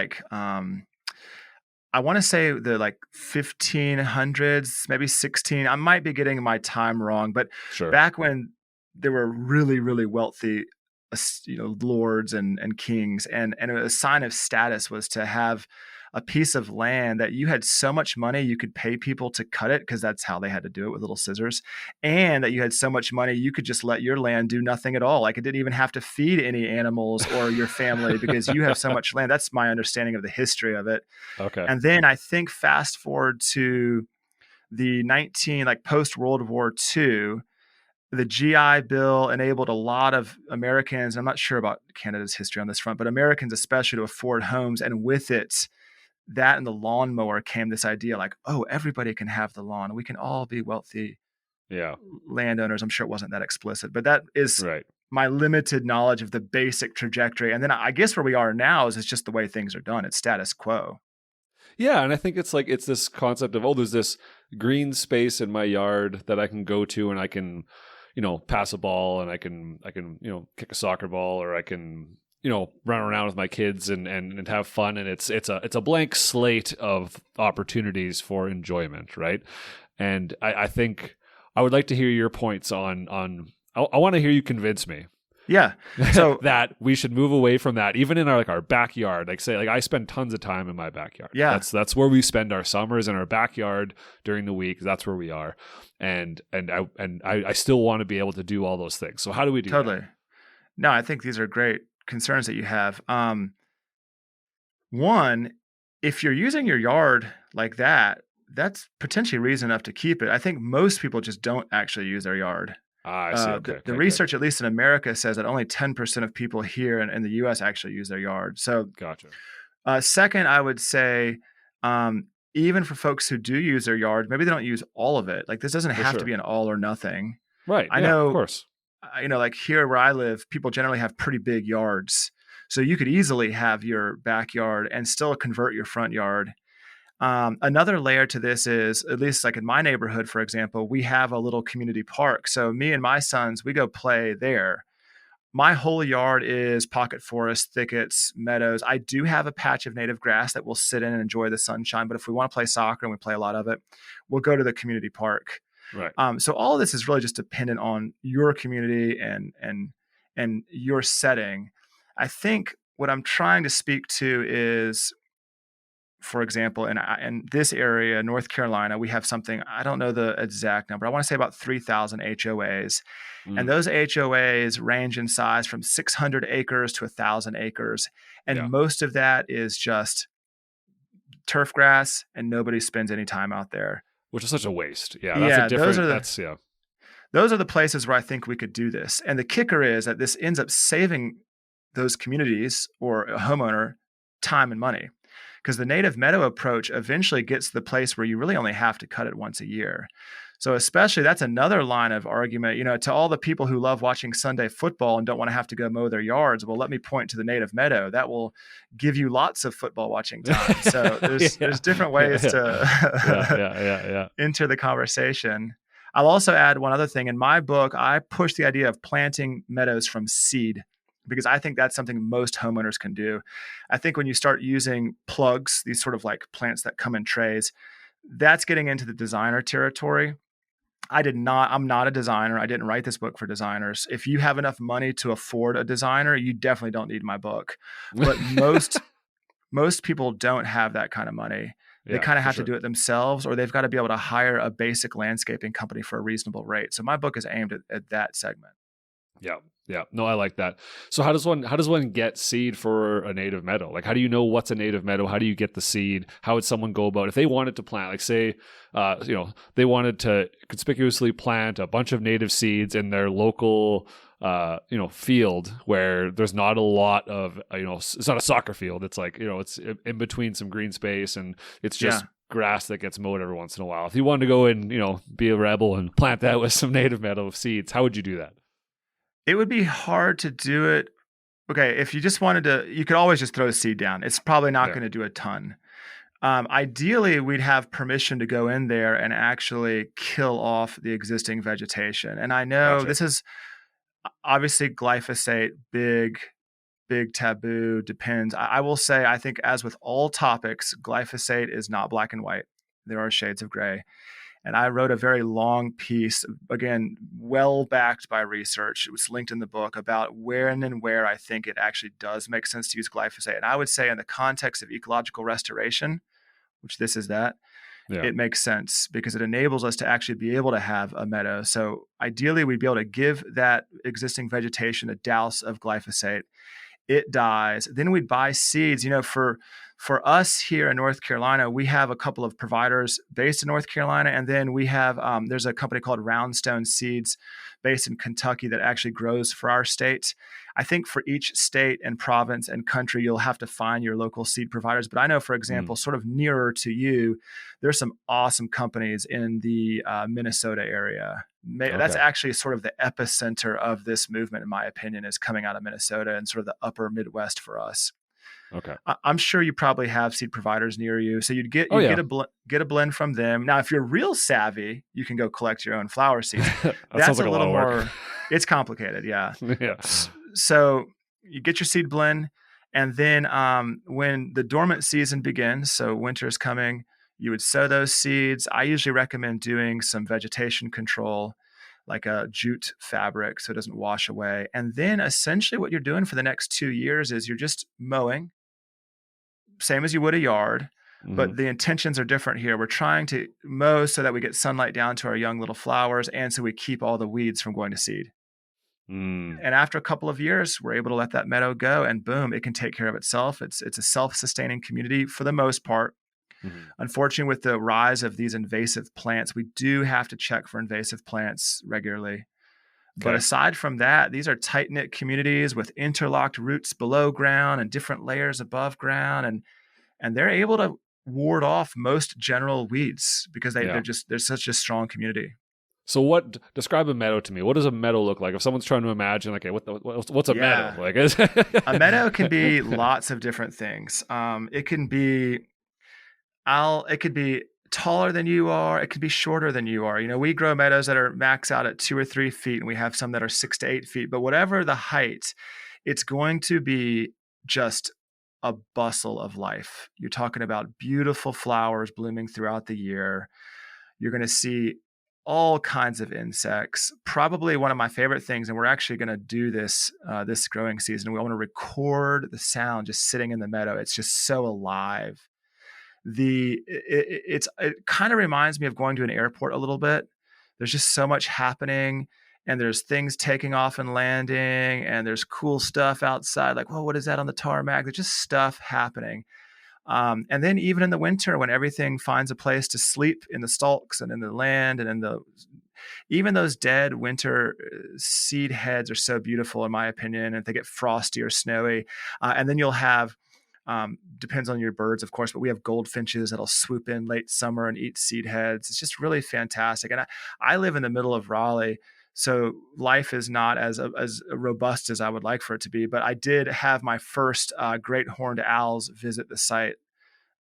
1500s, maybe 16. I might be getting my time wrong, but back when there were really, really wealthy lords and kings, and a sign of status was to have a piece of land that you had so much money you could pay people to cut it because that's how they had to do it with little scissors, and that you had so much money you could just let your land do nothing at all. Like it didn't even have to feed any animals or your family because you have so much land. That's my understanding of the history of it. Okay. And then I think fast forward to the like post World War II, the GI Bill enabled a lot of Americans, I'm not sure about Canada's history on this front, but Americans especially, to afford homes. And with it, that and the lawnmower came this idea like, oh, everybody can have the lawn. We can all be wealthy Yeah. landowners. I'm sure it wasn't that explicit, but that is Right. my limited knowledge of the basic trajectory. And then I guess where we are now is it's just the way things are done. It's status quo. Yeah, and I think it's like it's this concept of, oh, there's this green space in my yard that I can go to and I can, pass a ball, and I can kick a soccer ball, or I can run around with my kids and have fun, and it's a blank slate of opportunities for enjoyment, right? And I think I would like to hear your points on I want to hear you convince me. Yeah. So that we should move away from that, even in our backyard. Like I spend tons of time in my backyard. Yeah. That's where we spend our summers, in our backyard during the week. That's where we are. And I still want to be able to do all those things. So how do we do totally. that? No, I think these are great concerns that you have. One, if you're using your yard like that, that's potentially reason enough to keep it. I think most people just don't actually use their yard. I see. Okay. The research, at least in America, says that only 10% of people here in the U.S. actually use their yard. So, gotcha. Second, I would say, even for folks who do use their yard, maybe they don't use all of it. Like this doesn't have to be an all or nothing. Right. I know, of course. Like here where I live, people generally have pretty big yards. So you could easily have your backyard and still convert your front yard. Another layer to this is, at least like in my neighborhood, for example, we have a little community park. So me and my sons, we go play there. My whole yard is pocket forest, thickets, meadows. I do have a patch of native grass that we'll sit in and enjoy the sunshine. But if we want to play soccer, and we play a lot of it, we'll go to the community park. Right. So all of this is really just dependent on your community and your setting. I think what I'm trying to speak to is, for example, in this area, North Carolina, we have something, I don't know the exact number. I want to say about 3,000 HOAs. And those HOAs range in size from 600 acres to 1,000 acres. And most of that is just turf grass, and nobody spends any time out there. Which is such a waste. Yeah, that's a different, those are the places where I think we could do this. And the kicker is that this ends up saving those communities or a homeowner time and money. Because the native meadow approach eventually gets to the place where you really only have to cut it once a year. So especially, that's another line of argument, to all the people who love watching Sunday football and don't want to have to go mow their yards. Well, let me point to the native meadow. That will give you lots of football watching time. So there's different ways to enter the conversation. I'll also add one other thing. In my book, I push the idea of planting meadows from seed, because I think that's something most homeowners can do. I think when you start using plugs, these sort of like plants that come in trays, that's getting into the designer territory. I'm not a designer. I didn't write this book for designers. If you have enough money to afford a designer, you definitely don't need my book. But most people don't have that kind of money. They kind of have to do it themselves, or they've got to be able to hire a basic landscaping company for a reasonable rate. So my book is aimed at that segment. Yeah. Yeah. No, I like that. So how does one get seed for a native meadow? Like, how do you know what's a native meadow? How do you get the seed? How would someone go about it? If they wanted to plant, like say, they wanted to conspicuously plant a bunch of native seeds in their local, field where there's not a lot of, it's not a soccer field. It's like, it's in between some green space, and it's just grass that gets mowed every once in a while. If you wanted to go and, be a rebel and plant that with some native meadow seeds, how would you do that? It would be hard to do it. Okay, if you just wanted to, you could always just throw a seed down. It's probably not going to do a ton. Ideally, we'd have permission to go in there and actually kill off the existing vegetation. And I know this is obviously glyphosate, big taboo, depends. I will say, I think as with all topics, glyphosate is not black and white. There are shades of gray. And I wrote a very long piece, again, well backed by research. It was linked in the book about when and where I think it actually does make sense to use glyphosate. And I would say, in the context of ecological restoration, which this is that, Yeah. it makes sense because it enables us to actually be able to have a meadow. So ideally, we'd be able to give that existing vegetation a douse of glyphosate. It dies. Then we'd buy seeds. For us here in North Carolina, we have a couple of providers based in North Carolina, and then we have there's a company called Roundstone Seeds based in Kentucky that actually grows for our state. I think for each state and province and country, you'll have to find your local seed providers. But I know, for example, sort of nearer to you, there's some awesome companies in the Minnesota area. That's Okay. actually sort of the epicenter of this movement, in my opinion, is coming out of Minnesota and sort of the upper Midwest for us. Okay. I'm sure you probably have seed providers near you, so you'd get Oh, yeah. get a blend from them. Now, if you're real savvy, you can go collect your own flower seeds. That That's sounds like a a lot little of work. more. It's complicated, yeah. Yeah. So you get your seed blend, and then when the dormant season begins, so winter is coming, you would sow those seeds. I usually recommend doing some vegetation control, like a jute fabric, so it doesn't wash away. And then essentially what you're doing for the next 2 years is you're just mowing, same as you would a yard, Mhm. but the intentions are different here. We're trying to mow so that we get sunlight down to our young little flowers, and so we keep all the weeds from going to seed. Mm. And after a couple of years, we're able to let that meadow go, and boom, it can take care of itself. It's a self-sustaining community for the most part. Mhm. Unfortunately, with the rise of these invasive plants, we do have to check for invasive plants regularly. But Okay. aside from that, these are tight-knit communities with interlocked roots below ground and different layers above ground, and they're able to ward off most general weeds because Yeah. they're such a strong community. So describe a meadow to me. What does a meadow look like? If someone's trying to imagine, like, what's a meadow? Yeah. Like, A meadow can be lots of different things. It could be taller than you are. It could be shorter than you are. We grow meadows that are max out at 2 or 3 feet, and we have some that are 6 to 8 feet. But whatever the height, it's going to be just a bustle of life. You're talking about beautiful flowers blooming throughout the year. You're going to see all kinds of insects. Probably one of my favorite things, and we're actually going to do this this growing season. We want to record the sound just sitting in the meadow. It's just so alive. It kind of reminds me of going to an airport a little bit. There's just so much happening, and there's things taking off and landing, and there's cool stuff outside. Like, whoa, what is that on the tarmac? There's just stuff happening. And then even in the winter, when everything finds a place to sleep in the stalks and in the land and even those dead winter seed heads are so beautiful, in my opinion. If they get frosty or snowy, and then you'll have, depends on your birds, of course, but we have goldfinches that'll swoop in late summer and eat seed heads. It's just really fantastic. And I live in the middle of Raleigh, so life is not as robust as I would like for it to be. But I did have my first great horned owls visit the site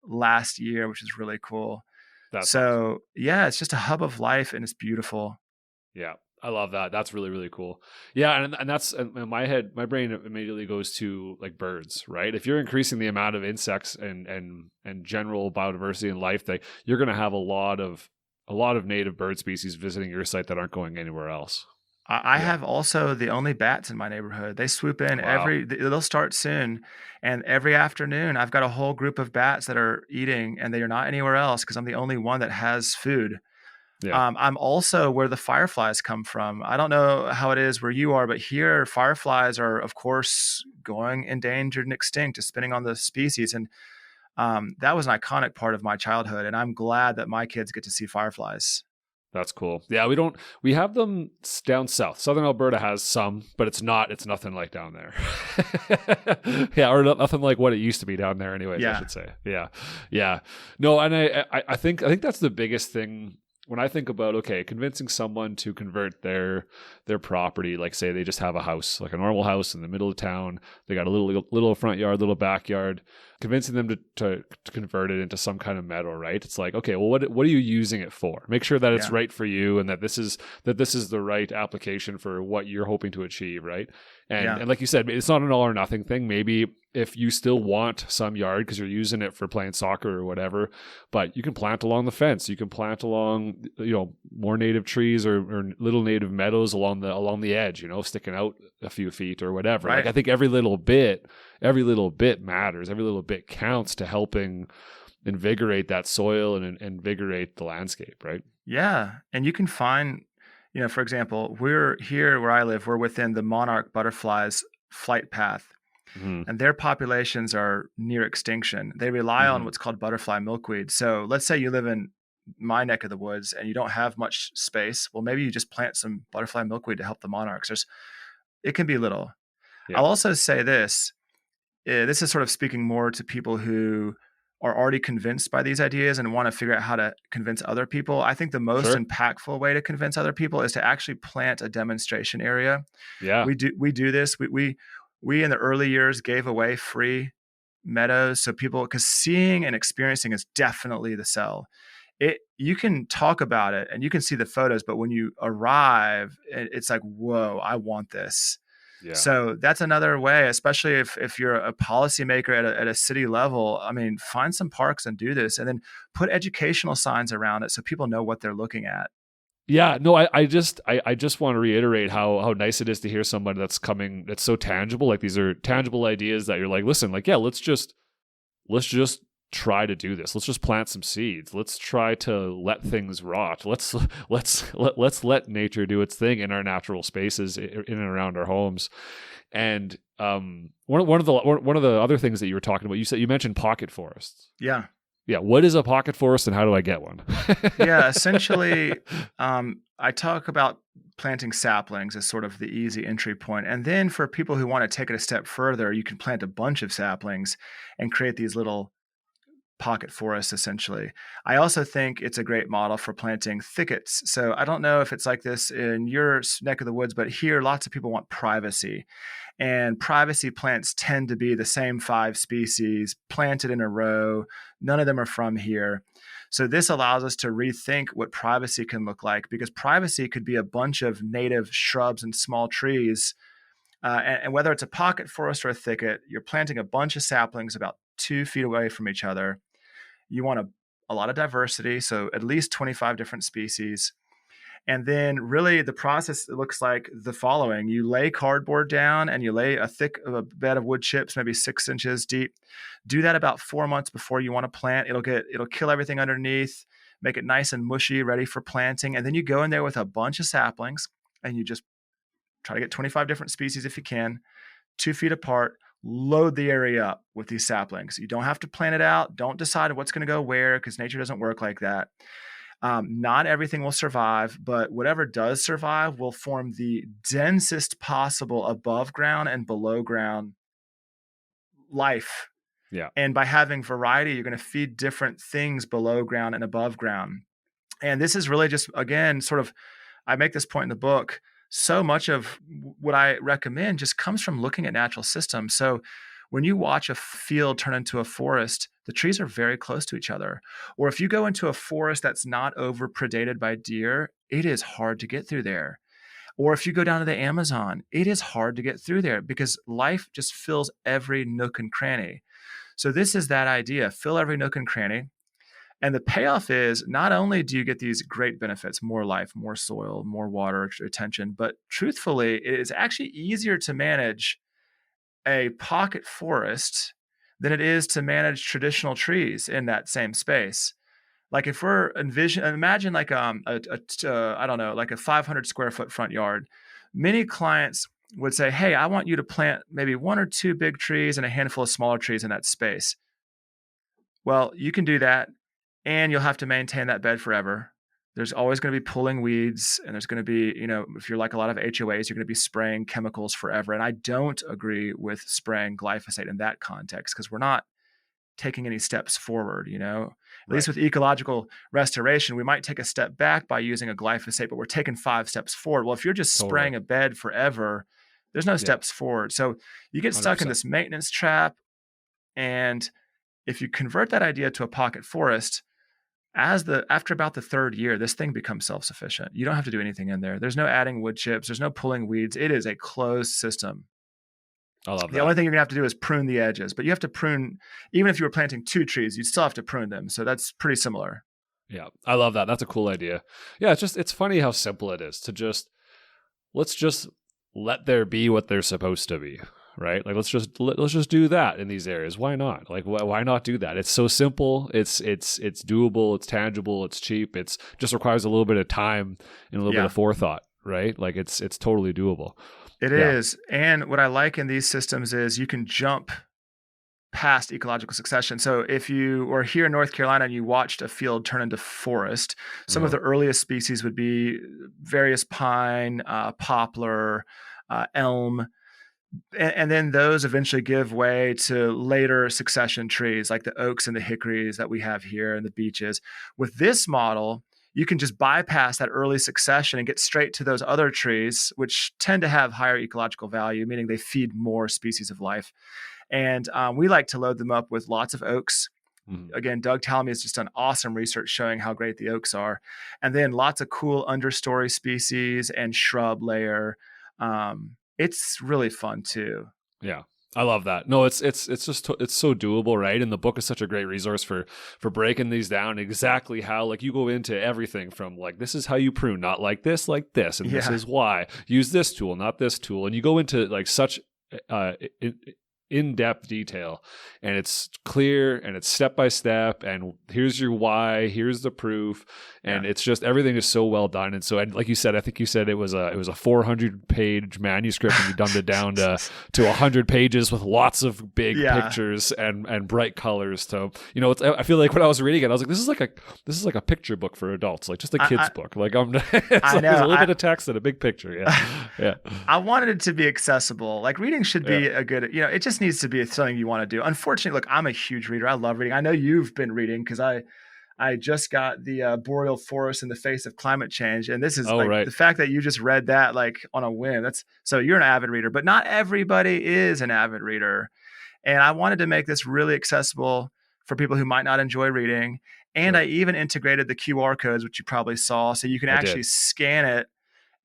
last year, which is really cool. That's awesome. So yeah, it's just a hub of life, and it's beautiful. Yeah, I love that. That's really, really cool. Yeah, and that's in my head. My brain immediately goes to like birds, right? If you're increasing the amount of insects and general biodiversity in life, you're going to have a lot of native bird species visiting your site that aren't going anywhere else. I have also the only bats in my neighborhood. They swoop in Wow. they'll start soon. And every afternoon, I've got a whole group of bats that are eating, and they are not anywhere else because I'm the only one that has food. Yeah, I'm also where the fireflies come from. I don't know how it is where you are, but here fireflies are, of course, going endangered and extinct, depending on the species. And that was an iconic part of my childhood. And I'm glad that my kids get to see fireflies. that's cool. Yeah, we have them down south. Southern Alberta has some, but it's nothing like down there. Yeah, or nothing like what it used to be down there anyways, I Yeah. should say. Yeah. Yeah. No, and I think that's the biggest thing when I think about, okay, convincing someone to convert their property, like say they just have a house, like a normal house in the middle of town. They got a little front yard, little backyard. convincing them to convert it into some kind of metal, right? It's like, okay, well, what are you using it for? Make sure that it's Yeah. right for you and that this is the right application for what you're hoping to achieve, right? Yeah. And like you said, it's not an all or nothing thing. Maybe if you still want some yard because you're using it for playing soccer or whatever, but you can plant along the fence. You can plant along, more native trees or little native meadows along the edge, sticking out a few feet or whatever. Right. Like I think every little bit matters. Every little bit counts to helping invigorate that soil and invigorate the landscape, right? Yeah. And you can find, for example, we're here where I live, we're within the monarch butterfly's flight path, Mm-hmm. and their populations are near extinction. They rely on Mm-hmm. what's called butterfly milkweed. So let's say you live in my neck of the woods and you don't have much space. Well, maybe you just plant some butterfly milkweed to help the monarchs. It can be little. Yeah. I'll also say this. This is sort of speaking more to people who are already convinced by these ideas and want to figure out how to convince other people. I think the most Sure. impactful way to convince other people is to actually plant a demonstration area. Yeah. We do this. We in the early years gave away free meadows so people, because seeing and experiencing is definitely the sell. You can talk about it and you can see the photos, but when you arrive, it's like, whoa, I want this. Yeah. So that's another way, especially if you're a policymaker at a city level. I mean, find some parks and do this, and then put educational signs around it so people know what they're looking at. Yeah, no, I just want to reiterate how nice it is to hear somebody that's so tangible. Like these are tangible ideas that you're like, listen, like, yeah, let's just try to do this. Let's just plant some seeds. Let's try to let things rot. Let's let nature do its thing in our natural spaces in and around our homes. And one of the other things that you were talking about, you mentioned pocket forests. Yeah. Yeah. What is a pocket forest and how do I get one? Yeah. Essentially, I talk about planting saplings as sort of the easy entry point. And then for people who want to take it a step further, you can plant a bunch of saplings and create these little pocket forests, essentially. I also think it's a great model for planting thickets. So I don't know if it's like this in your neck of the woods, but here lots of people want privacy. And privacy plants tend to be the same 5 species planted in a row. None of them are from here. So this allows us to rethink what privacy can look like, because privacy could be a bunch of native shrubs and small trees. And whether it's a pocket forest or a thicket, you're planting a bunch of saplings about 2 feet away from each other. You want a lot of diversity, so at least 25 different species. And then really the process looks like the following. You lay cardboard down and you lay a thick bed of wood chips, maybe 6 inches deep. Do that about 4 months before you want to plant. It'll kill everything underneath, make it nice and mushy, ready for planting. And then you go in there with a bunch of saplings and you just try to get 25 different species if you can, 2 feet apart. Load the area up with these saplings. You don't have to plan it out. Don't decide what's going to go where, because nature doesn't work like that. Not everything will survive, but whatever does survive will form the densest possible above ground and below ground life. Yeah. And by having variety, you're going to feed different things below ground and above ground. And this is really just, again, sort of, I make this point in the book. So much of what I recommend just comes from looking at natural systems. So when you watch a field turn into a forest, the trees are very close to each other. Or if you go into a forest that's not over predated by deer, it is hard to get through there. Or if you go down to the Amazon, it is hard to get through there because life just fills every nook and cranny. So this is that idea, fill every nook and cranny. And the payoff is not only do you get these great benefits, more life, more soil, more water retention, but truthfully, it is actually easier to manage a pocket forest than it is to manage traditional trees in that same space. Like if we're imagine like I don't know, like a 500 square foot front yard. Many clients would say, hey, I want you to plant maybe 1 or 2 big trees and a handful of smaller trees in that space. Well, you can do that, and you'll have to maintain that bed forever. There's always going to be pulling weeds, and there's going to be, if you're like a lot of HOAs, you're going to be spraying chemicals forever. And I don't agree with spraying glyphosate in that context because we're not taking any steps forward, At least with ecological restoration, we might take a step back by using a glyphosate, but we're taking 5 steps forward. Well, if you're just spraying a bed forever, there's no steps forward. So you get stuck 100%. in this maintenance trap, and if you convert that idea to a pocket forest, after about the third year, this thing becomes self-sufficient. You don't have to do anything in there. There's no adding wood chips. There's no pulling weeds. It is a closed system. I love The only that. thing you're gonna have to do is prune the edges, but you have to prune, even if you were planting 2 trees, you'd still have to prune them. So that's pretty similar. Yeah, I love that. That's a cool idea. Yeah, it's funny how simple it is to let's just let there be what they're supposed to be, right? Like let's just do that in these areas. Why not? Like why not do that? It's so simple. It's doable. It's tangible. It's cheap. It's just requires a little bit of time and a little bit Yeah, of forethought, right? Like it's totally doable. it Yeah. is. And what I like in these systems is you can jump past ecological succession. So if you were here in North Carolina and you watched a field turn into forest, some of Uh-huh. the earliest species would be various pine, poplar, elm, and then those eventually give way to later succession trees like the oaks and the hickories that we have here and the beeches. With this model, you can just bypass that early succession and get straight to those other trees, which tend to have higher ecological value, meaning they feed more species of life. And we like to load them up with lots of oaks. Mhm. Again, Doug Tallamy has just done awesome research showing how great the oaks are. And then lots of cool understory species and shrub layer. It's really fun too. Yeah. I love that. No, it's so doable, right? And the book is such a great resource for breaking these down exactly how, like, you go into everything from like, this is how you prune, not like this, and this Yeah. is why. Use this tool, not this tool. And you go into like such uh in-depth detail, and it's clear and it's step by step, and here's your why, here's the proof, and Yeah. it's just everything is so well done. And so, and like you said, I think you said it was a 400-page manuscript, and you dumbed it down to 100 pages with lots of big Yeah. pictures and bright colors. So I feel like when I was reading it, I was like, this is like a picture book for adults, like just a kid's I, book. Like it's I like there's a know. little bit of text and a big picture. Yeah, yeah, I wanted it to be accessible. Like reading should yeah. be a good, it just needs to be something you want to do. Unfortunately, look, I'm a huge reader. I love reading. I know you've been reading because I just got the Boreal Forest in the Face of Climate Change, and this is Oh, like right. the fact that you just read that like on a whim. That's so you're an avid reader, but not everybody is an avid reader. And I wanted to make this really accessible for people who might not enjoy reading. And Sure. I even integrated the QR codes, which you probably saw, so you can I actually did. scan it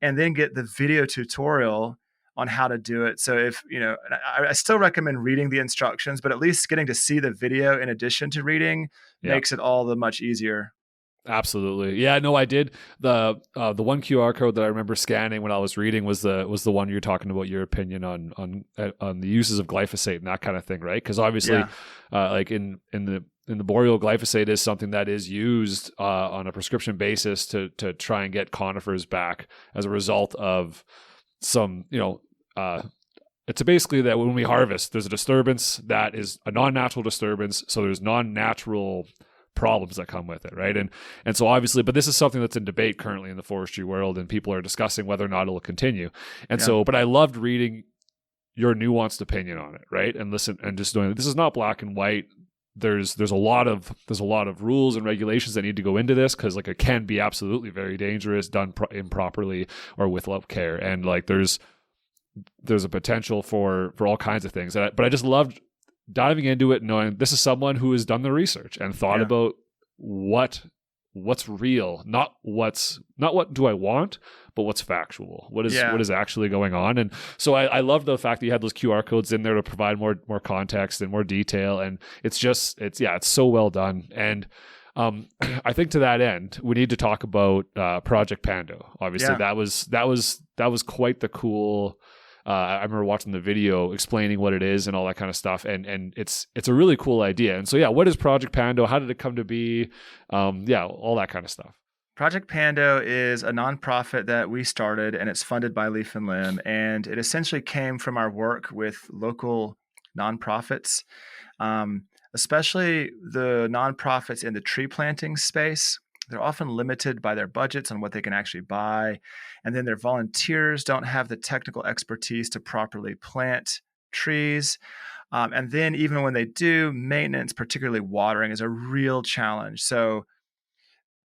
and then get the video tutorial on how to do it. So if I still recommend reading the instructions, but at least getting to see the video in addition to reading Yeah. makes it all the much easier. Absolutely. Yeah, no, I did. The one QR code that I remember scanning when I was reading was the one you're talking about, your opinion on the uses of glyphosate and that kind of thing, right? Because obviously, Yeah. like in the boreal, glyphosate is something that is used on a prescription basis to try and get conifers back as a result of some, it's basically that when we harvest, there's a disturbance that is a non-natural disturbance. So there's non-natural problems that come with it, right? And so obviously, but this is something that's in debate currently in the forestry world, and people are discussing whether or not it'll continue. And Yeah. so, but I loved reading your nuanced opinion on it, right? And listen, and just knowing this is not black and white. There's a lot of rules and regulations that need to go into this, because like it can be absolutely very dangerous done improperly or without care, and like there's a potential for all kinds of things. But I just loved diving into it, knowing this is someone who has done the research and thought Yeah. about what's real, not what do I want, but what's factual, what is actually going on. And so I love the fact that you had those QR codes in there to provide more context and more detail, and it's so well done. And I think to that end, we need to talk about Project Pando. Obviously, Yeah. that was quite the cool. I remember watching the video explaining what it is and all that kind of stuff, and it's a really cool idea. And so, yeah, what is Project Pando? How did it come to be? All that kind of stuff. Project Pando is a nonprofit that we started, and it's funded by Leaf and Limb. And it essentially came from our work with local nonprofits, especially the nonprofits in the tree planting space. They're often limited by their budgets on what they can actually buy. And then their volunteers don't have the technical expertise to properly plant trees. And then even when they do, maintenance, particularly watering, is a real challenge. So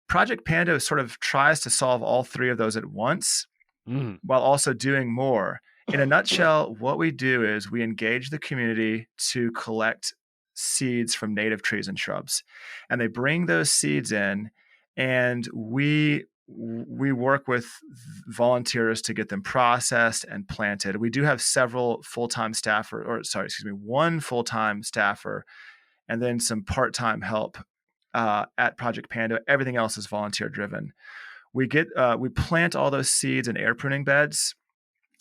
Project Pando sort of tries to solve all three of those at once while also doing more. In a nutshell, what we do is we engage the community to collect seeds from native trees and shrubs. And they bring those seeds in, and we work with volunteers to get them processed and planted. We do have several full-time staffer, one full-time staffer, and then some part-time help at Project Panda. Everything else is volunteer driven. We plant all those seeds in air pruning beds,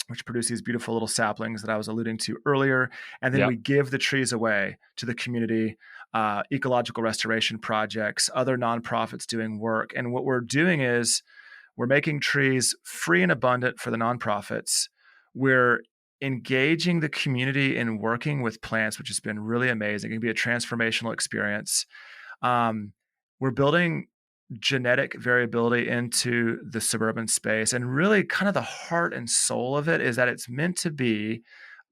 which produce these beautiful little saplings that I was alluding to earlier. And then Yep. we give the trees away to the community, ecological restoration projects, other nonprofits doing work. And what we're doing is we're making trees free and abundant for the nonprofits. We're engaging the community in working with plants, which has been really amazing. It can be a transformational experience. We're building genetic variability into the suburban space. And really kind of the heart and soul of it is that it's meant to be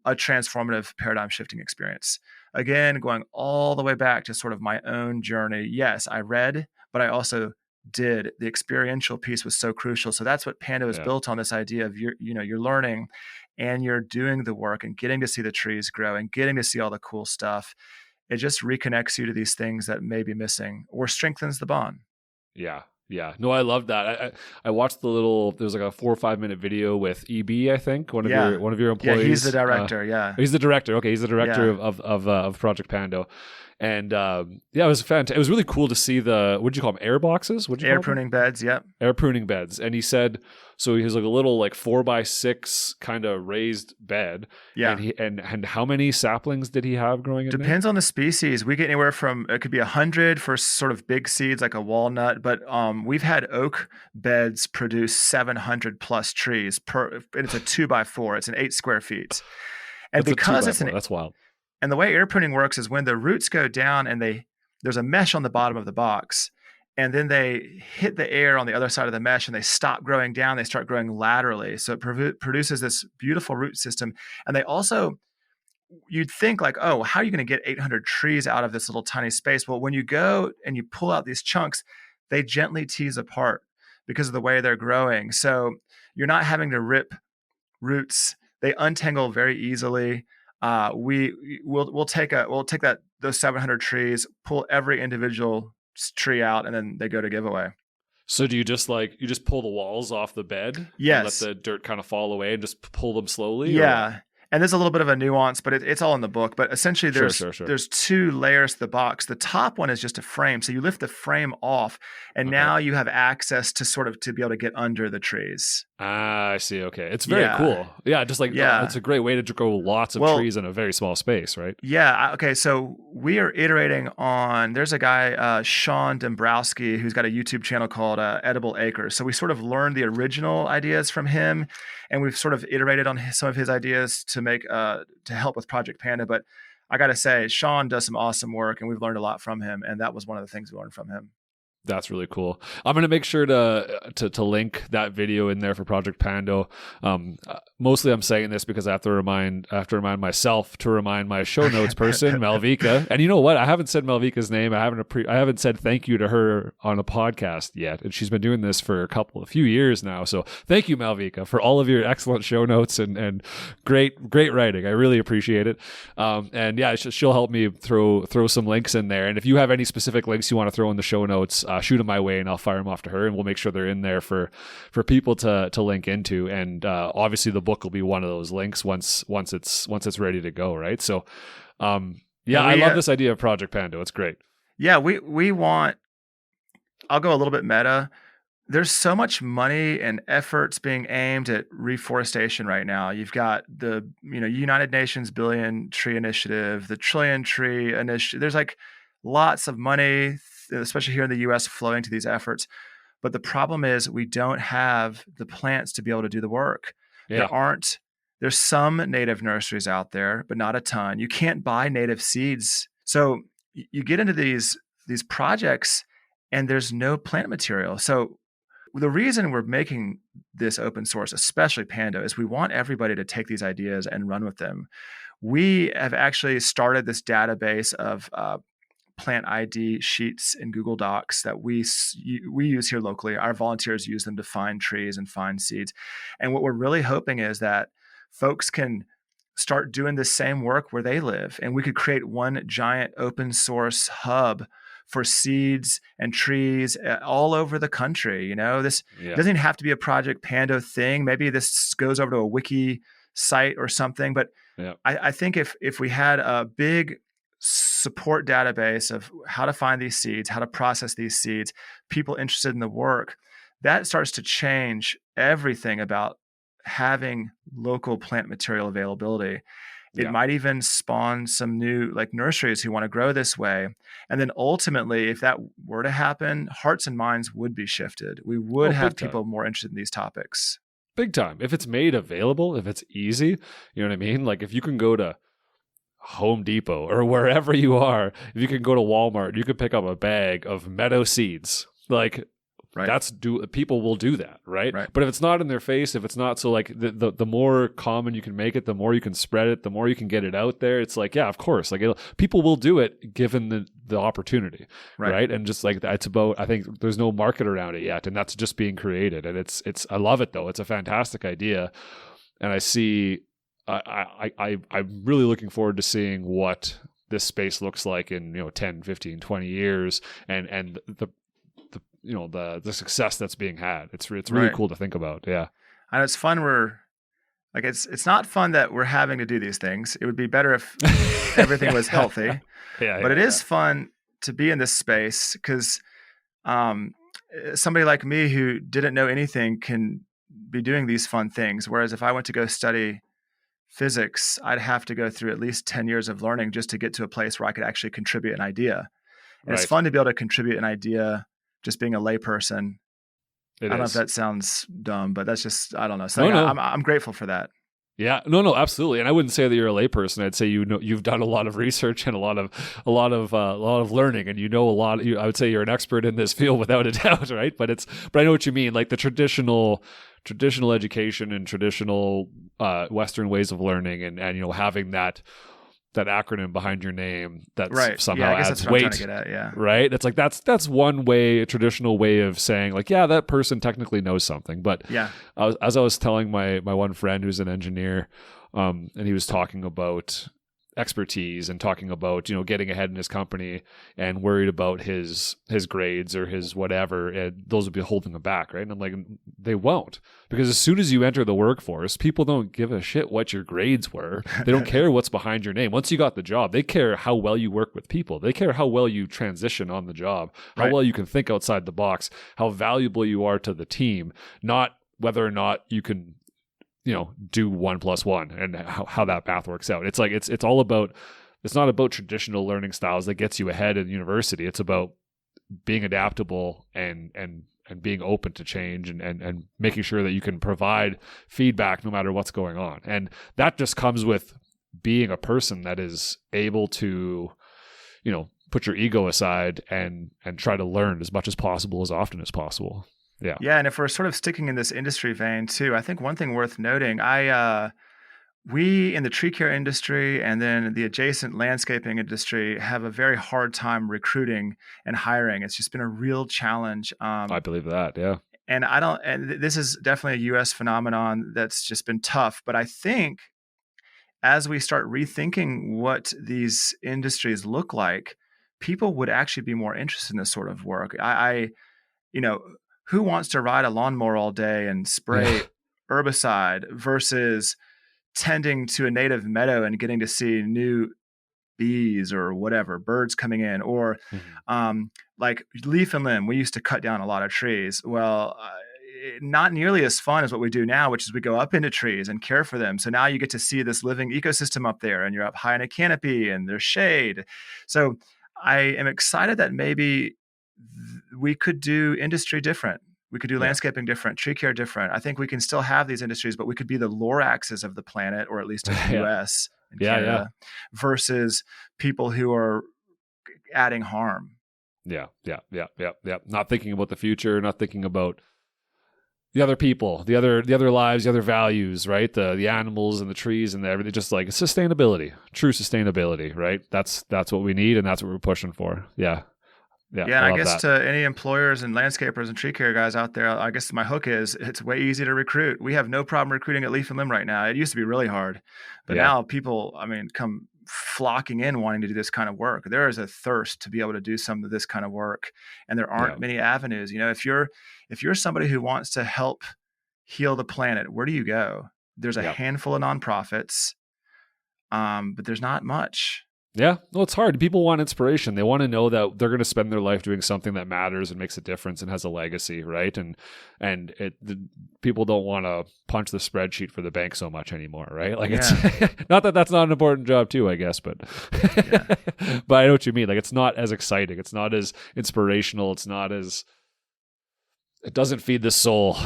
a transformative paradigm shifting experience. Again, going all the way back to sort of my own journey. Yes, I read, but I also did. The experiential piece was so crucial. So that's what Panda was built on, this idea of you're learning and you're doing the work and getting to see the trees grow and getting to see all the cool stuff. It just reconnects you to these things that may be missing or strengthens the bond. Yeah. Yeah. No, I love that. I watched there's like a 4 or 5 minute video with EB, I think, one of your employees. Yeah, he's the director. He's the director. Okay. He's the director of Project Pando. And it was fantastic. It was really cool to see what'd you call them? Air boxes? Air pruning beds. Yep. Air pruning beds. And he said, so he has like a little like 4x6 kind of raised bed. Yeah. And how many saplings did he have growing in Depends on the species. We get anywhere from, it could be 100 for sort of big seeds like a walnut, but we've had oak beds produce 700 plus trees and it's a 2x4. It's an 8 square feet. And because that's wild. And the way air pruning works is when the roots go down and there's a mesh on the bottom of the box, and then they hit the air on the other side of the mesh and they stop growing down, they start growing laterally. So it produces this beautiful root system. And they also, you'd think like, oh, how are you going to get 800 trees out of this little tiny space? Well, when you go and you pull out these chunks, they gently tease apart because of the way they're growing. So you're not having to rip roots. They untangle very easily. We'll take those 700 trees, pull every individual tree out, and then they go to giveaway. So do you just pull the walls off the bed? Yes. And let the dirt kind of fall away and just pull them slowly? Yeah. And there's a little bit of a nuance, but it's all in the book. But essentially, there's 2 layers to the box. The top one is just a frame. So you lift the frame off, and now you have access to be able to get under the trees. Ah, I see. Okay. It's very cool. Yeah, just like it's a great way to grow lots of trees in a very small space, right? Yeah. Okay. So we are iterating on, there's a guy, Sean Dombrowski, who's got a YouTube channel called Edible Acres. So we sort of learned the original ideas from him, and we've sort of iterated on some of his ideas to make to help with Project Panda. But I got to say, Sean does some awesome work, and we've learned a lot from him. And that was one of the things we learned from him. That's really cool. I'm going to make sure to link that video in there for Project Pando. Mostly I'm saying this because I have to remind myself to remind my show notes person, Malvika. And you know what? I haven't said Malvika's name. I haven't said thank you to her on a podcast yet. And she's been doing this for a few years now. So thank you, Malvika, for all of your excellent show notes and great writing. I really appreciate it. And yeah, she'll help me throw some links in there. And if you have any specific links you want to throw in the show notes, shoot them my way and I'll fire them off to her, and we'll make sure they're in there for people to link into. And obviously the book will be one of those links once it's ready to go, right? So I love this idea of Project Pando. It's great. Yeah, we want, I'll go a little bit meta. There's so much money and efforts being aimed at reforestation right now. You've got the United Nations Billion Tree Initiative, the Trillion Tree Initiative. There's like lots of money, especially here in the US, flowing to these efforts. But the problem is we don't have the plants to be able to do the work. Yeah. There's some native nurseries out there, but not a ton. You can't buy native seeds. So you get into these projects and there's no plant material. So the reason we're making this open source, especially Pando, is we want everybody to take these ideas and run with them. We have actually started this database of plant ID sheets in Google Docs that we use here locally. Our volunteers use them to find trees and find seeds. And what we're really hoping is that folks can start doing the same work where they live, and we could create one giant open source hub for seeds and trees all over the country. This doesn't even have to be a Project Pando thing. Maybe this goes over to a wiki site or something. But I think if we had a big support database of how to find these seeds, how to process these seeds, people interested in the work, that starts to change everything about having local plant material availability. It might even spawn some new nurseries who want to grow this way. And then ultimately, if that were to happen, hearts and minds would be shifted. We would have people more interested in these topics. Big time. If it's made available, if it's easy, you know what I mean? Like if you can go to Home Depot or wherever you are, if you can go to Walmart, you can pick up a bag of meadow seeds. People will do that, right? But if it's not in their face, if it's not, so the more common you can make it, the more you can spread it, the more you can get it out there. It's of course, people will do it given the opportunity, right? And just it's about, I think there's no market around it yet, and that's just being created. And it's I love it though. It's a fantastic idea, and I see. I'm really looking forward to seeing what this space looks like in 10, 15, 20 years, and the success that's being had. It's really cool to think about. Yeah. And it's fun. It's not fun that we're having to do these things. It would be better if everything was healthy. But it is fun to be in this space because somebody like me who didn't know anything can be doing these fun things. Whereas if I went to go study physics, I'd have to go through at least 10 years of learning just to get to a place where I could actually contribute an idea. And it's fun to be able to contribute an idea just being a layperson. I don't know if that sounds dumb, but that's just, I don't know. So I'm grateful for that. Yeah, no, absolutely. And I wouldn't say that you're a layperson. I'd say you've done a lot of research and a lot of learning, and a lot. I would say you're an expert in this field without a doubt, right? But I know what you mean. Like the traditional education and traditional Western ways of learning, and having that acronym behind your name that somehow adds weight. Right? It's that's one way, a traditional way of saying that person technically knows something. But as I was telling my one friend who's an engineer, and he was talking about expertise and talking about getting ahead in his company and worried about his grades or his whatever, and those would be holding him back, right? And I'm like, they won't, because as soon as you enter the workforce, people don't give a shit what your grades were. They don't care what's behind your name. Once you got the job, they care how well you work with people. They care how well you transition on the job, how well you can think outside the box, how valuable you are to the team, not whether or not you can do 1 + 1 and how that math works out. It's it's all about, it's not about traditional learning styles that gets you ahead in university. It's about being adaptable and being open to change and making sure that you can provide feedback no matter what's going on. And that just comes with being a person that is able to, put your ego aside and try to learn as much as possible, as often as possible. Yeah. Yeah. And if we're sort of sticking in this industry vein too, I think one thing worth noting, we in the tree care industry and then the adjacent landscaping industry have a very hard time recruiting and hiring. It's just been a real challenge. I believe that. Yeah. And this is definitely a US phenomenon that's just been tough. But I think as we start rethinking what these industries look like, people would actually be more interested in this sort of work. Who wants to ride a lawnmower all day and spray herbicide versus tending to a native meadow and getting to see new bees or whatever, birds coming in, or leaf and limb. We used to cut down a lot of trees. Well, not nearly as fun as what we do now, which is we go up into trees and care for them. So now you get to see this living ecosystem up there, and you're up high in a canopy and there's shade. So I am excited that maybe we could do industry different. We could do landscaping different, tree care different. I think we can still have these industries, but we could be the Loraxes of the planet, or at least of the US and Canada, versus people who are adding harm. Yeah. Not thinking about the future, not thinking about the other people, the other lives, the other values, right? The animals and the trees and everything, just sustainability, true sustainability, right? That's what we need, and that's what we're pushing for. Yeah. Yeah, Yeah, and I I love guess that. to any employers and landscapers and tree care guys out there, I guess my hook is it's way easy to recruit. We have no problem recruiting at Leaf and Limb right now. It used to be really hard, but Yeah, now people, I mean, come flocking in wanting to do this kind of work. There is a thirst to be able to do some of this kind of work, and there yeah, aren't many avenues. You know, if you're somebody who wants to help heal the planet, where do you go? There's a yeah. handful of nonprofits, but there's not much. Yeah, well, it's hard. People want inspiration. They want to know that they're going to spend their life doing something that matters and makes a difference and has a legacy, right? People don't want to punch the spreadsheet for the bank so much anymore, right? Like it's Yeah, not that that's not an important job too, I guess, but yeah, but I know what you mean. Like it's not as exciting. It's not as inspirational. It's not as it doesn't feed the soul,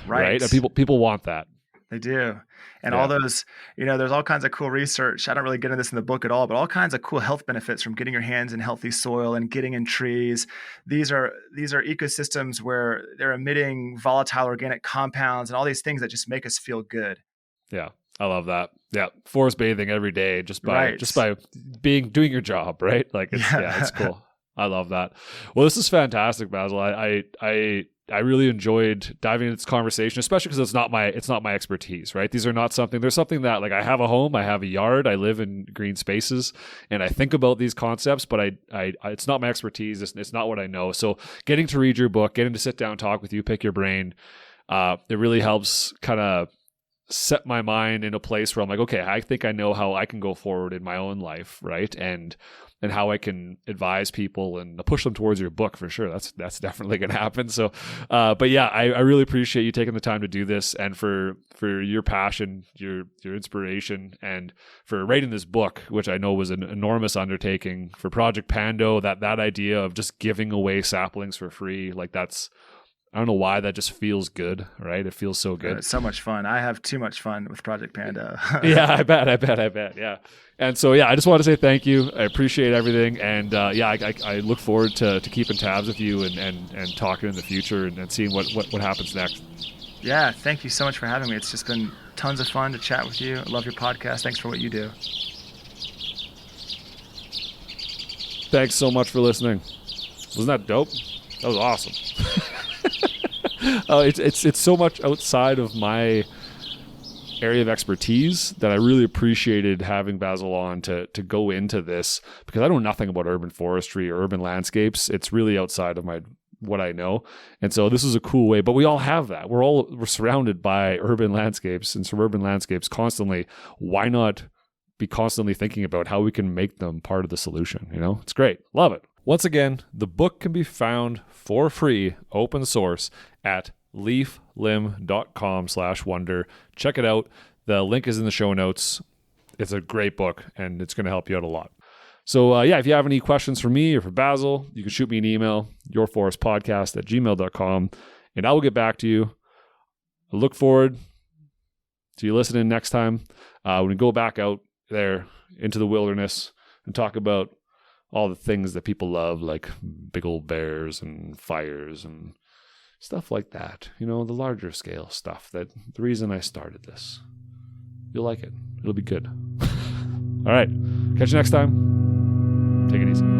right? right. And people want that. They do. And Yeah, all those, you know, there's all kinds of cool research. I don't really get into this in the book at all, but all kinds of cool health benefits from getting your hands in healthy soil and getting in trees. These are ecosystems where they're emitting volatile organic compounds and all these things that just make us feel good. yeah. I love that. Yeah, forest bathing every day just by Right. doing your job, right? Like it's Yeah. cool. I love that. Well, this is fantastic, Basil. I really enjoyed diving into this conversation, especially because it's not my expertise, right? These are not something. There's something that like I have a home, I have a yard, I live in green spaces, and I think about these concepts, but I it's not my expertise. It's not what I know. So getting to read your book, getting to sit down, talk with you, pick your brain, it really helps kind of set my mind in a place where I'm like, okay, I think I know how I can go forward in my own life, right? And how I can advise people and push them towards your book for sure. That's definitely going to happen. So, but yeah, I really appreciate you taking the time to do this and for your passion, your inspiration, and for writing this book, which I know was an enormous undertaking for Project Pando. That idea of just giving away saplings for free, like I don't know why that just feels good, right? It feels so good. It's so much fun. I have too much fun with Project Panda. Yeah, I bet. Yeah. And so, yeah, I just want to say thank you. I appreciate everything. And yeah, I look forward to keeping tabs with you and talking in the future and seeing what happens next. Yeah, thank you so much for having me. It's just been tons of fun to chat with you. I love your podcast. Thanks for what you do. Thanks so much for listening. Wasn't that dope? That was awesome. It's so much outside of my area of expertise that I really appreciated having Basil on to go into this, because I know nothing about urban forestry or urban landscapes. It's really outside of what I know. And so this is a cool way, but we all have that. We're surrounded by urban landscapes and suburban landscapes constantly. Why not be constantly thinking about how we can make them part of the solution? You know, it's great. Love it. Once again, the book can be found for free, open source, at leaflimb.com/wonder. Check it out. The link is in the show notes. It's a great book, and it's going to help you out a lot. So, yeah, if you have any questions for me or for Basil, you can shoot me an email, yourforestpodcast@gmail.com, and I will get back to you. I look forward to you listening next time when we go back out there into the wilderness and talk about all the things that people love, like big old bears and fires and stuff like that. You know, the larger scale stuff. That the reason I started this. You'll like it. It'll be good. All right. Catch you next time. Take it easy.